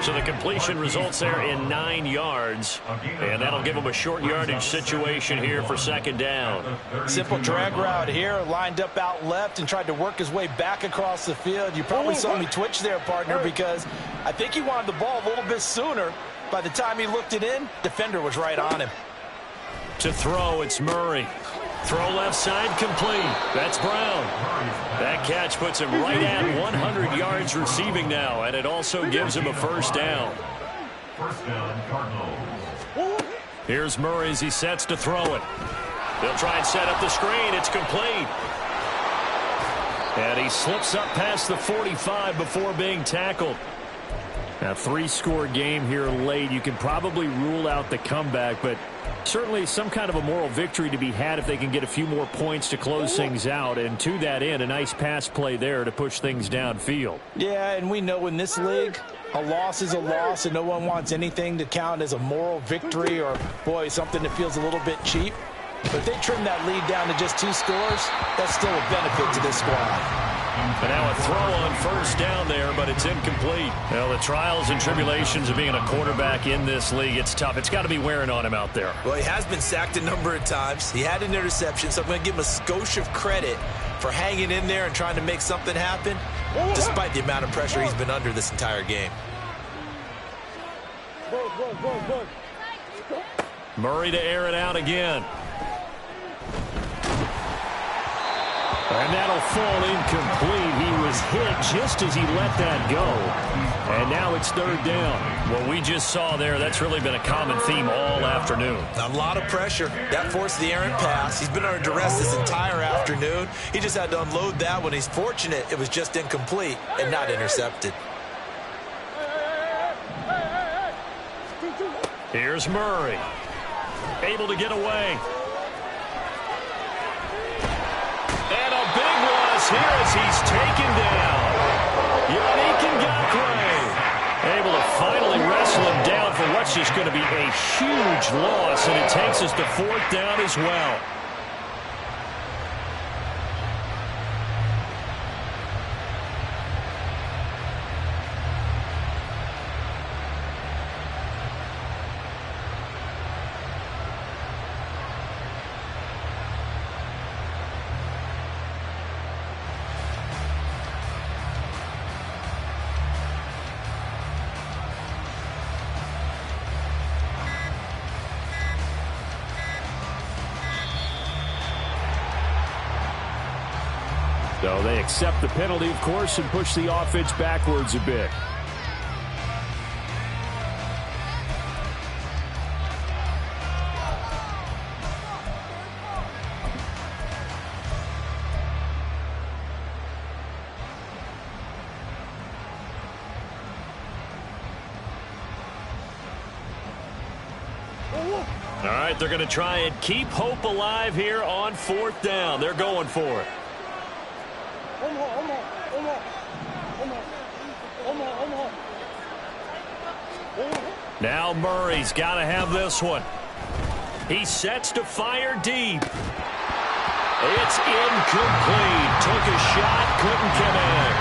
Speaker 6: So the completion results there in 9 yards. And that'll give them a short yardage situation here for second down.
Speaker 2: Simple drag route here, lined up out left and tried to work his way back across the field. You probably saw me twitch there, partner, because I think he wanted the ball a little bit sooner. By the time he looked it in, defender was right on him.
Speaker 1: To throw, it's Murray. Throw left side, complete. That's Brown. That catch puts him right at 100 yards receiving now, and it also gives him a first down.
Speaker 4: First down, Cardinals.
Speaker 1: Here's Murray as he sets to throw it.
Speaker 6: They'll try and set up the screen. It's complete.
Speaker 1: And he slips up past the 45 before being tackled. Now, 3-score game here late. You can probably rule out the comeback, but certainly some kind of a moral victory to be had if they can get a few more points to close things out. And to that end, a nice pass play there to push things downfield.
Speaker 2: Yeah, and we know in this league, a loss is a loss, and no one wants anything to count as a moral victory or, boy, something that feels a little bit cheap. But if they trim that lead down to just 2 scores, that's still a benefit to this squad.
Speaker 1: But now a throw on first down there, but it's incomplete. Well, the trials and tribulations of being a quarterback in this league, it's tough. It's got to be wearing on him out there.
Speaker 3: Well, he has been sacked a number of times. He had an interception, so I'm going to give him a skosh of credit for hanging in there and trying to make something happen, despite the amount of pressure he's been under this entire game.
Speaker 1: Murray to air it out again. And that'll fall incomplete. He was hit just as he let that go. And now it's third down.
Speaker 6: What we just saw there, that's really been a common theme all afternoon.
Speaker 3: A lot of pressure. That forced the errant pass. He's been under duress this entire afternoon. He just had to unload that one. He's fortunate it was just incomplete and not intercepted.
Speaker 1: Here's Murray. Able to get away. And a big loss here as he's taken down. Yannick Ngakoue able to finally wrestle him down for what's just going to be a huge loss, and it takes us to fourth down as well. So they accept the penalty, of course, and push the offense backwards a bit. All right, they're going to try and keep hope alive here on fourth down. They're going for it. Now Murray's got to have this one. He sets to fire deep. It's incomplete. Took a shot, couldn't connect.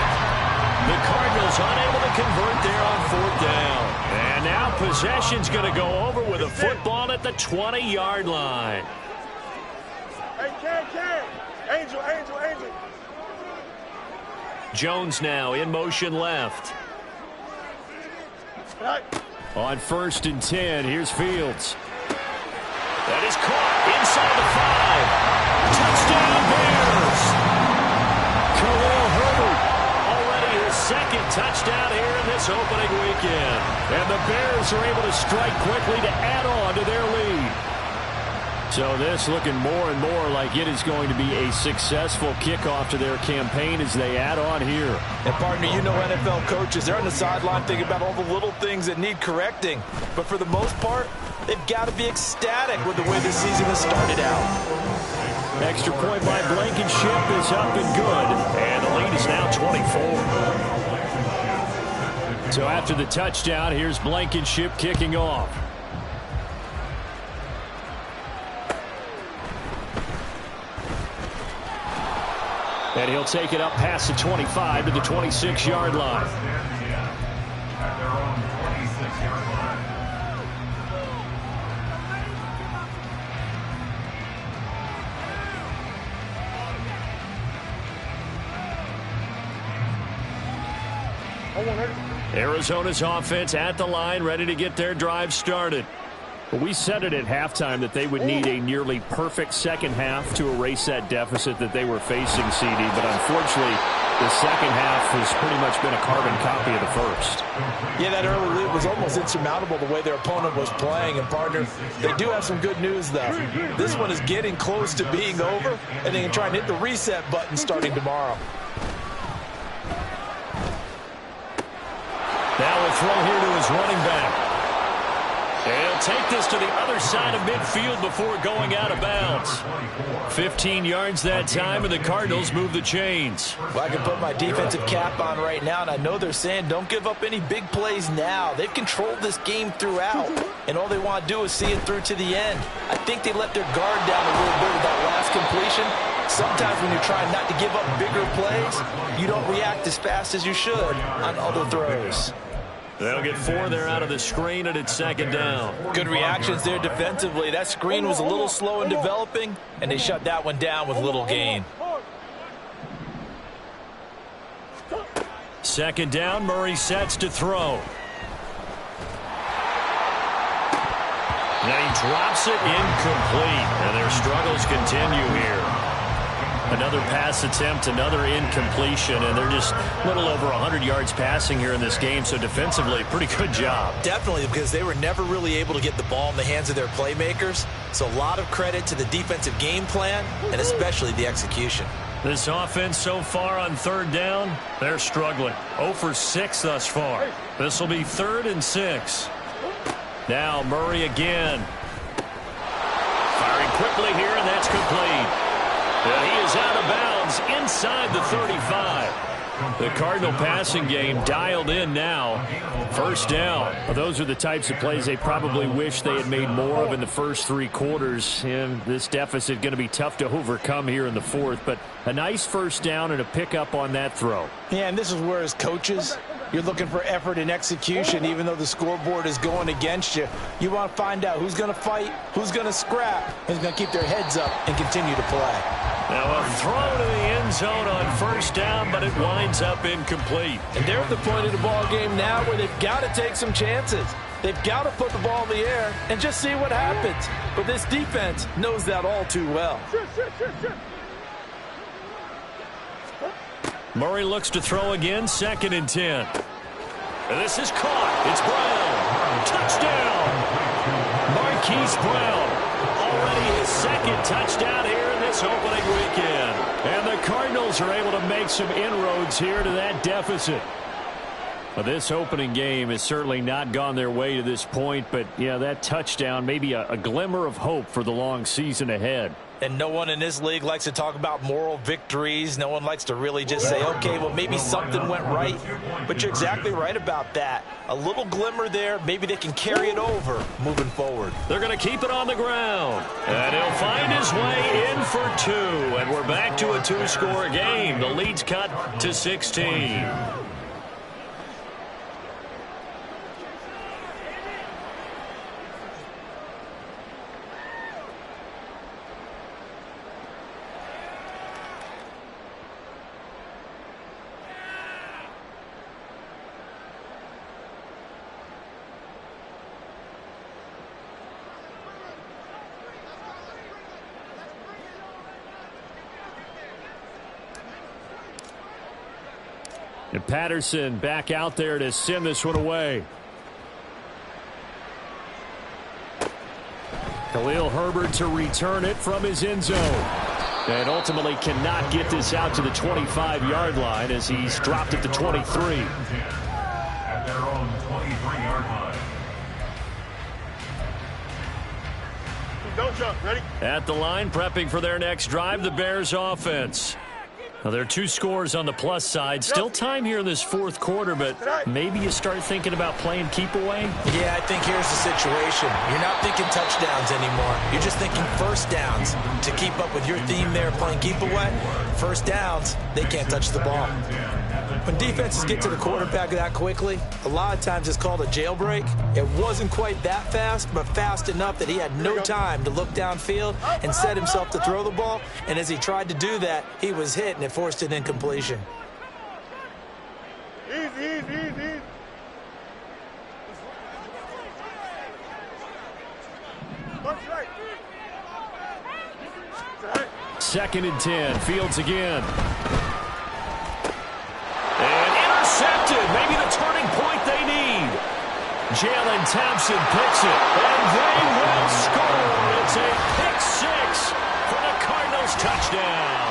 Speaker 1: The Cardinals unable to convert there on fourth down. And now possession's going to go over with a football at the 20-yard line.
Speaker 5: Hey, Ken. Angel.
Speaker 1: Jones now in motion left. On 1st and 10, here's Fields. That is caught inside the 5. Touchdown Bears. Khalil Herbert already his second touchdown here in this opening weekend. And the Bears are able to strike quickly to add on to their lead. So this looking more and more like it is going to be a successful kickoff to their campaign as they add on here.
Speaker 2: And partner, you know NFL coaches, they're on the sideline thinking about all the little things that need correcting. But for the most part, they've got to be ecstatic with the way this season has started out.
Speaker 1: Extra point by Blankenship is up and good. And the lead is now 24. So after the touchdown, here's Blankenship kicking off.
Speaker 6: And he'll take it up past the 25 to the 26-yard line.
Speaker 4: At their own 26-yard line.
Speaker 6: Arizona's offense at the line, ready to get their drive started. We said it at halftime that they would need a nearly perfect second half to erase that deficit that they were facing, CD. But unfortunately, the second half has pretty much been a carbon copy of the first.
Speaker 2: Yeah, that early lead was almost insurmountable the way their opponent was playing. And, partner, they do have some good news, though. This one is getting close to being over, and they can try and hit the reset button starting tomorrow.
Speaker 6: Now a throw here to his running back. He'll take this to the other side of midfield before going out of bounds. 15 yards that time, and the Cardinals move the chains.
Speaker 2: Well, I can put my defensive cap on right now, and I know they're saying don't give up any big plays now. They've controlled this game throughout, and all they want to do is see it through to the end. I think they let their guard down a little bit with that last completion. Sometimes when you're trying not to give up bigger plays, you don't react as fast as you should on other throws.
Speaker 6: They'll get 4 there out of the screen, and it's second down.
Speaker 2: Good reactions there defensively. That screen was a little slow in developing, and they shut that one down with little gain.
Speaker 6: Second down, Murray sets to throw. Now he drops it incomplete, and their struggles continue here. Another pass attempt, another incompletion, and they're just a little over 100 yards passing here in this game, so defensively, pretty good job.
Speaker 2: Definitely, because they were never really able to get the ball in the hands of their playmakers, so a lot of credit to the defensive game plan, and especially the execution.
Speaker 6: This offense so far on third down, they're struggling. 0 for 6 thus far. This will be 3rd and 6. Now Murray again. Firing quickly here, and that's complete. And he is out of bounds inside the 35. The Cardinal passing game dialed in now. First down. Well, those are the types of plays they probably wish they had made more of in the first 3 quarters. And this deficit going to be tough to overcome here in the 4th. But a nice first down and a pickup on that throw.
Speaker 2: Yeah, and this is where as coaches, you're looking for effort and execution, even though the scoreboard is going against you. You want to find out who's going to fight, who's going to scrap, who's going to keep their heads up and continue to play.
Speaker 6: Now a throw to the end zone on first down, but it winds up incomplete.
Speaker 2: And they're at the point of the ball game now where they've got to take some chances. They've got to put the ball in the air and just see what happens. But this defense knows that all too well.
Speaker 6: Murray looks to throw again, 2nd and 10. And this is caught. It's Brown. Touchdown. Marquise Brown. Already his 2nd touchdown here in this opening weekend. And the Cardinals are able to make some inroads here to that deficit. Well, this opening game has certainly not gone their way to this point, but yeah, that touchdown may be a glimmer of hope for the long season ahead.
Speaker 2: And no one in this league likes to talk about moral victories. No one likes to really just say, okay, well, maybe something went right. But you're exactly right about that. A little glimmer there. Maybe they can carry it over moving forward.
Speaker 6: They're going to keep it on the ground. And he'll find his way in for 2. And we're back to a 2-score game. The lead's cut to 16. And Patterson back out there to send this one away. Khalil Herbert to return it from his end zone. And ultimately cannot get this out to the 25-yard line as he's dropped at the 23.
Speaker 4: At their own 23-yard line.
Speaker 5: Don't jump. Ready?
Speaker 6: At the line, prepping for their next drive, the Bears offense. Well, there are 2 scores on the plus side. Still time here in this fourth quarter, but maybe you start thinking about playing keep away?
Speaker 3: Yeah, I think here's the situation. You're not thinking touchdowns anymore. You're just thinking first downs. To keep up with your theme there, playing keep away, first downs, they can't touch the ball. When defenses get to the quarterback that quickly, a lot of times it's called a jailbreak. It wasn't quite that fast, but fast enough that he had no time to look downfield and set himself to throw the ball. And as he tried to do that, he was hit, and it forced an incompletion.
Speaker 5: Easy.
Speaker 6: Second and 10. Fields again. And intercepted. Maybe the turning point they need. Jalen Thompson picks it. And they will score. It's a pick 6 for the Cardinals touchdown.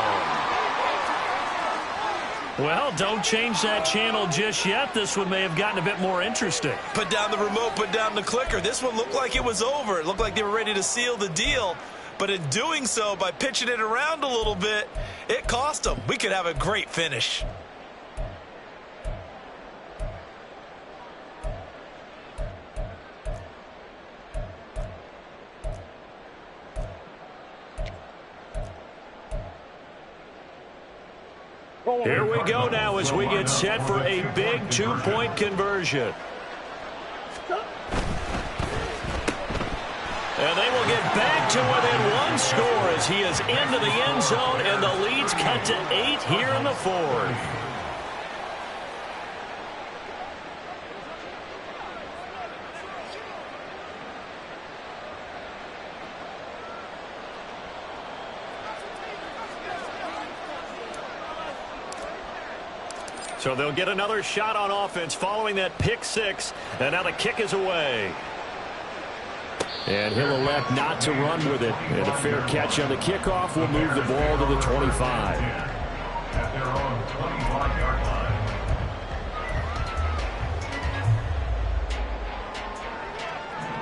Speaker 6: Well, don't change that channel just yet. This one may have gotten a bit more interesting.
Speaker 3: Put down the remote, put down the clicker. This one looked like it was over. It looked like they were ready to seal the deal. But in doing so, by pitching it around a little bit, it cost them. We could have a great finish.
Speaker 6: Here we go now as we get set for a big 2-point conversion. And they will get back to within 1 score as he is into the end zone, and the lead's cut to 8 here in the fourth. So they'll get another shot on offense following that pick 6, and now the kick is away. And he'll elect not to run with it. And a fair catch on the kickoff will move the ball to the 25.
Speaker 4: At their own 25-yard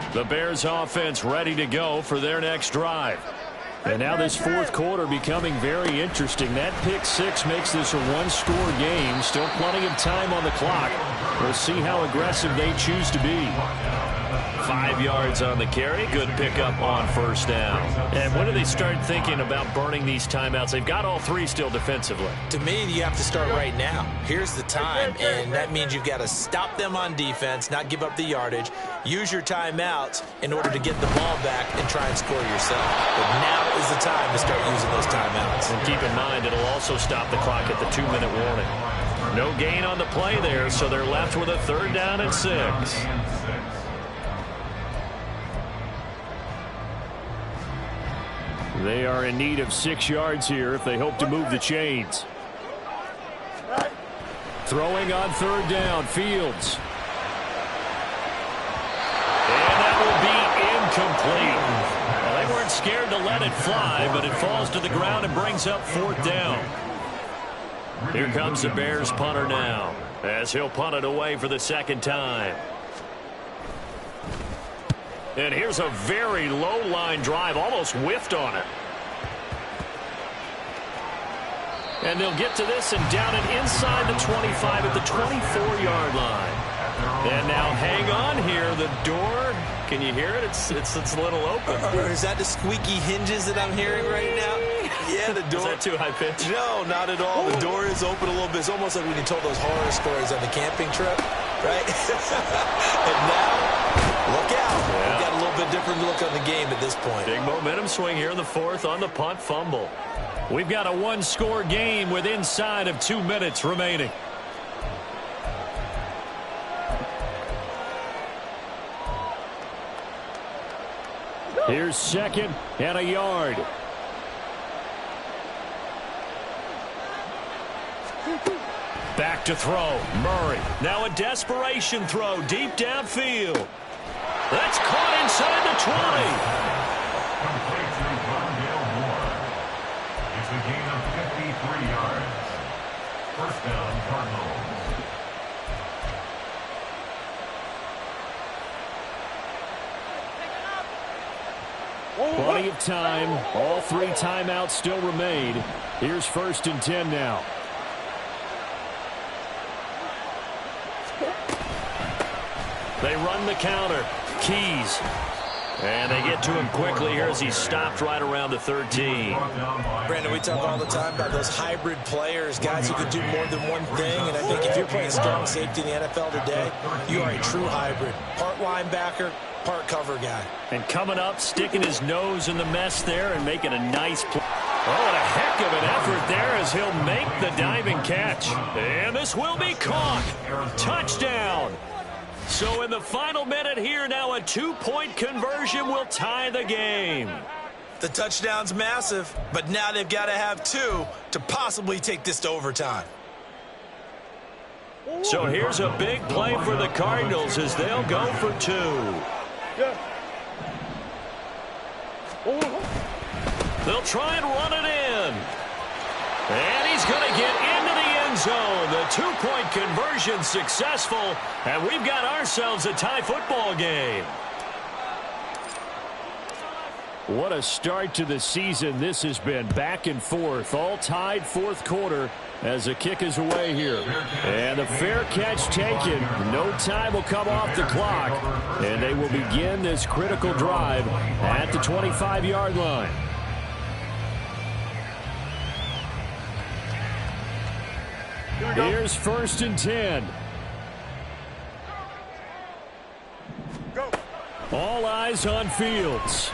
Speaker 4: line.
Speaker 6: The Bears offense ready to go for their next drive. And now this fourth quarter becoming very interesting. That pick 6 makes this a 1-score game. Still plenty of time on the clock. We'll see how aggressive they choose to be. 5 yards on the carry. Good pickup on first down. And when do they start thinking about burning these timeouts? They've got all 3 still defensively.
Speaker 3: To me, you have to start right now. Here's the time, and that means you've got to stop them on defense, not give up the yardage, use your timeouts in order to get the ball back and try and score yourself. But now is the time to start using those timeouts.
Speaker 6: And keep in mind, it'll also stop the clock at the 2-minute warning. No gain on the play there, so they're left with a 3rd down and 6. They are in need of 6 yards here if they hope to move the chains. Throwing on 3rd down, Fields. And that will be incomplete. Well, they weren't scared to let it fly, but it falls to the ground and brings up 4th down. Here comes the Bears punter now, as he'll punt it away for the 2nd time. And here's a very low-line drive, almost whiffed on it. And they'll get to this and down it inside the 25 at the 24-yard line. And now hang on here. The door, can you hear it? It's a little open.
Speaker 3: Is that the squeaky hinges that I'm hearing right now? Yeah, the door.
Speaker 6: Is that too high pitch?
Speaker 3: No, not at all. The door is open a little bit. It's almost like when you told those horror stories on the camping trip, right? And now, look out.
Speaker 6: Yeah.
Speaker 3: We've got a little bit different look on the game at this point.
Speaker 6: Big momentum swing here in the 4th on the punt fumble. We've got a 1-score game with inside of 2 minutes remaining. Here's 2nd and a yard. Back to throw. Murray. Now a desperation throw deep downfield. That's caught inside the 20.
Speaker 4: Complete to Rondale Moore. It's a gain of 53 yards. First down, Cardinals.
Speaker 6: Plenty of time. All 3 timeouts still remain. Here's 1st and 10 now. They run the counter. Keys. And they get to him quickly here as he's stopped right around the 13.
Speaker 3: Brandon, we talk all the time about those hybrid players, guys who can do more than one thing. And I think if you're playing strong safety in the NFL today, you are a true hybrid. Part linebacker, part cover guy.
Speaker 6: And coming up, sticking his nose in the mess there and making a nice play. Oh, and a heck of an effort there as he'll make the diving catch. And this will be caught. Touchdown. So in the final minute here, now a 2-point conversion will tie the game.
Speaker 3: The touchdown's massive, but now they've got to have 2 to possibly take this to overtime.
Speaker 6: So here's a big play for the Cardinals as they'll go for 2. They'll try and run it in. And he's going to get into the end zone. The 2-point conversion successful, and we've got ourselves a tie football game. What a start to the season this has been. Back and forth, all tied 4th quarter as the kick is away here. And a fair catch taken. No time will come off the clock, and they will begin this critical drive at the 25-yard line. Here's 1st and 10.
Speaker 5: Go.
Speaker 6: All eyes on Fields.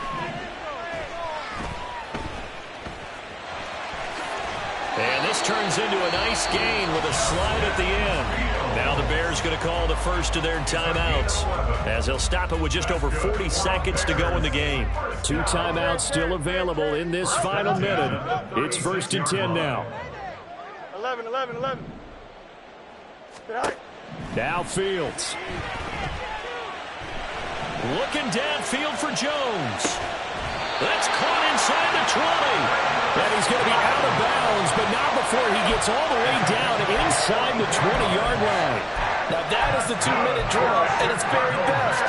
Speaker 6: And this turns into a nice gain with a slide at the end. Now the Bears going to call the first of their timeouts as they'll stop it with just over 40 seconds to go in the game. 2 timeouts still available in this final minute. It's 1st and 10 now.
Speaker 5: 11.
Speaker 6: Now Fields. Looking downfield for Jones. That's caught inside the 20. And he's going to be out of bounds, but not before he gets all the way down inside the 20-yard line.
Speaker 2: Now that is the 2-minute drill at its very best.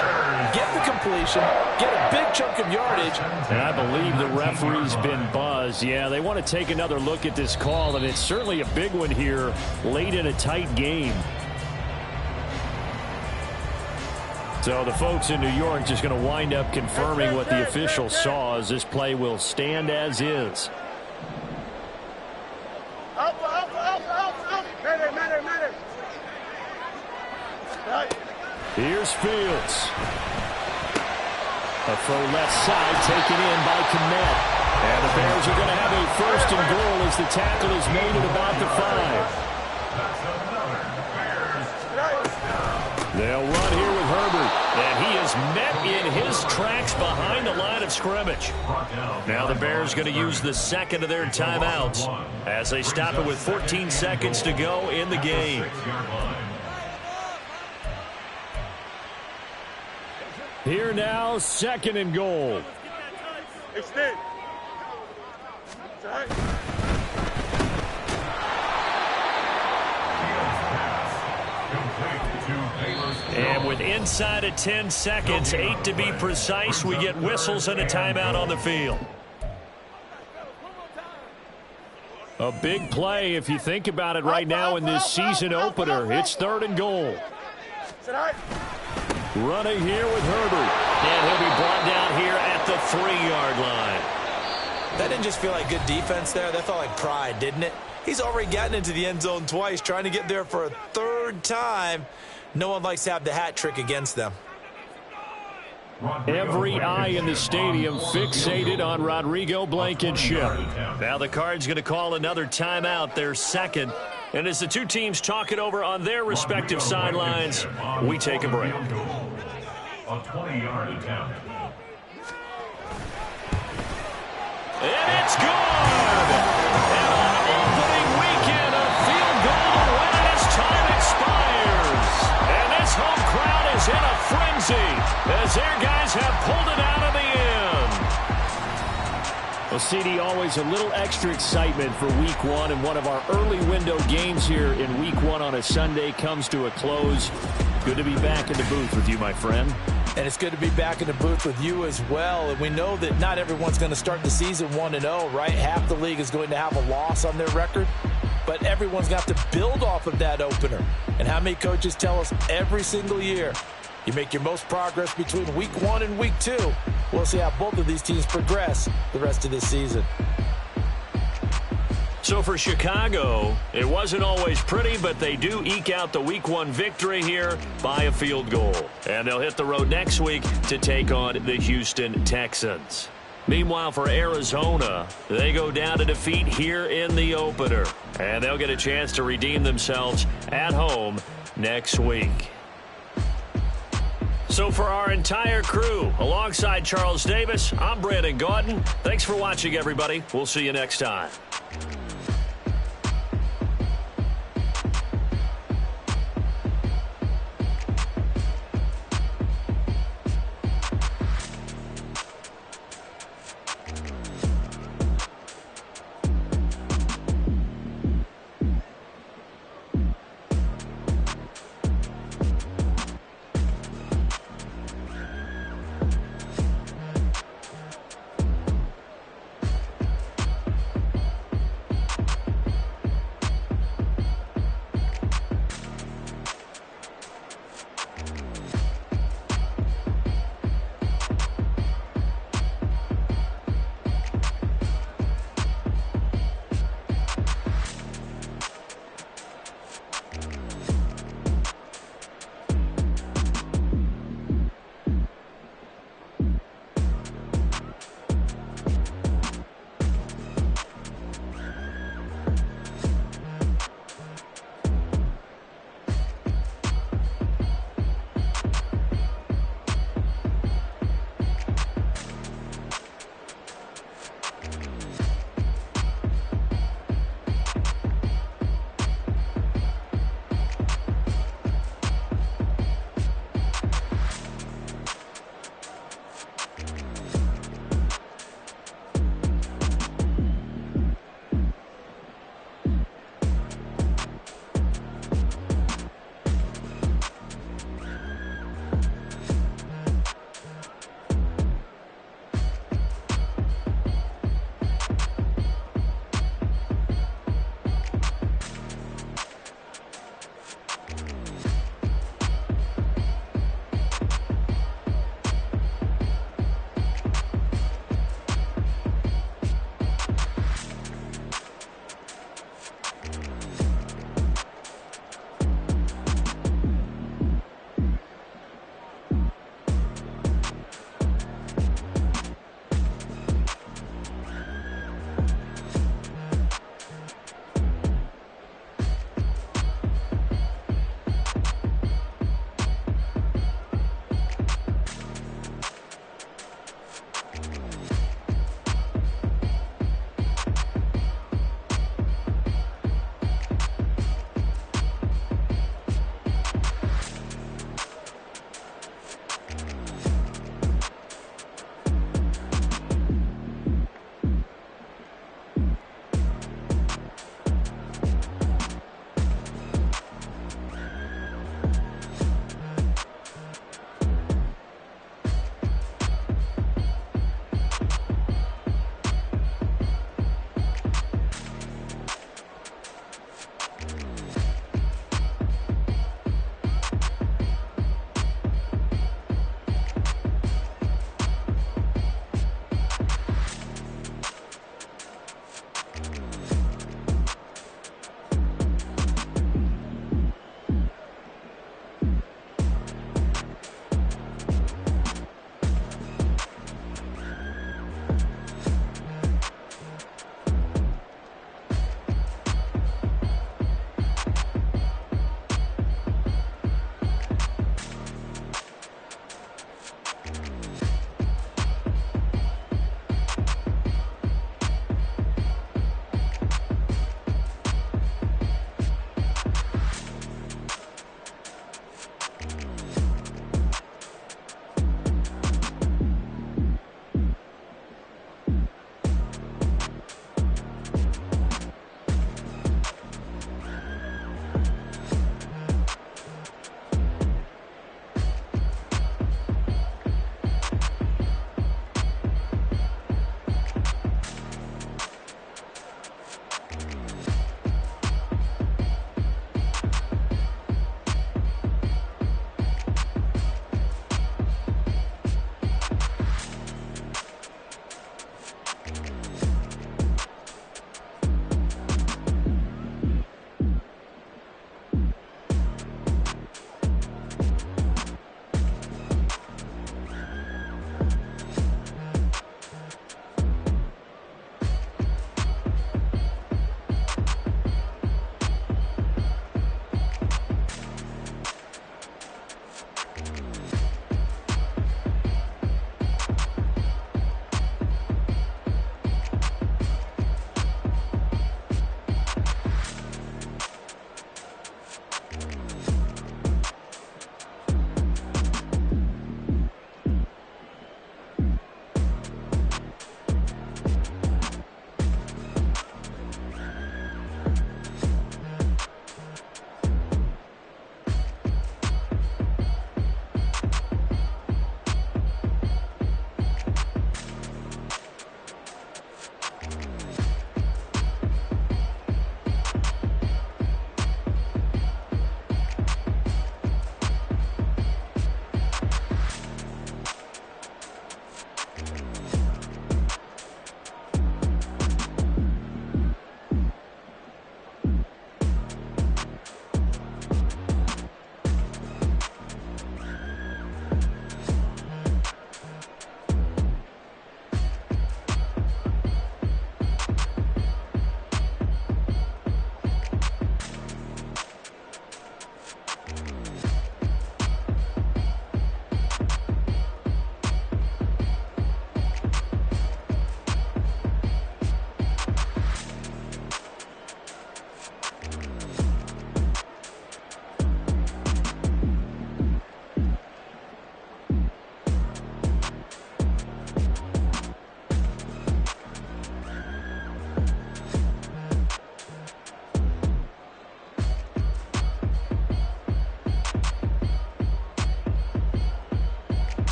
Speaker 2: Get the completion, get a big chunk of yardage.
Speaker 6: And I believe the referee's been buzzed. Yeah, they want to take another look at this call, and it's certainly a big one here late in a tight game. So the folks in New York just going to wind up confirming what the official saw as this play will stand as is. Here's Fields. A throw left side taken in by Kmet. And the Bears are going to have a 1st and goal as the tackle is made at about the 5. They'll run here with Herbert. And he is met in his tracks behind the line of scrimmage. Now the Bears going to use the 2nd of their timeouts as they stop it with 14 seconds to go in the game. Here now, 2nd and goal.
Speaker 5: Extend.
Speaker 6: And with inside of 10 seconds, 8 to be precise, we get whistles and a timeout on the field. A big play if you think about it right now in this season opener. It's 3rd and goal. Running here with Herbert. And he'll be brought down here at the 3-yard line.
Speaker 2: That didn't just feel like good defense there. That felt like pride, didn't it? He's already gotten into the end zone twice, trying to get there for a 3rd time. No one likes to have the hat trick against them.
Speaker 6: Every eye in the stadium fixated on Rodrigo Blankenship. Now the Cards going to call another timeout, their 2nd. And as the 2 teams talk it over on their respective sidelines, we take a break.
Speaker 4: A 20-yard attempt.
Speaker 6: And it's good! And on opening weekend, a field goal to win it as time expires. And this home crowd is in a frenzy as their guys have pulled it out of the end. Well, CD, always a little extra excitement for Week 1, and one of our early window games here in Week 1 on a Sunday comes to a close. Good to be back in the booth with you, my friend.
Speaker 2: And it's good to be back in the booth with you as well. And we know that not everyone's going to start the season 1-0, right? Half the league is going to have a loss on their record. But everyone's got to build off of that opener. And how many coaches tell us every single year, you make your most progress between week 1 and week 2. We'll see how both of these teams progress the rest of this season.
Speaker 6: So for Chicago, it wasn't always pretty, but they do eke out the week 1 victory here by a field goal. And they'll hit the road next week to take on the Houston Texans. Meanwhile, for Arizona, they go down to defeat here in the opener. And they'll get a chance to redeem themselves at home next week. So for our entire crew, alongside Charles Davis, I'm Brandon Gaudin. Thanks for watching, everybody. We'll see you next time.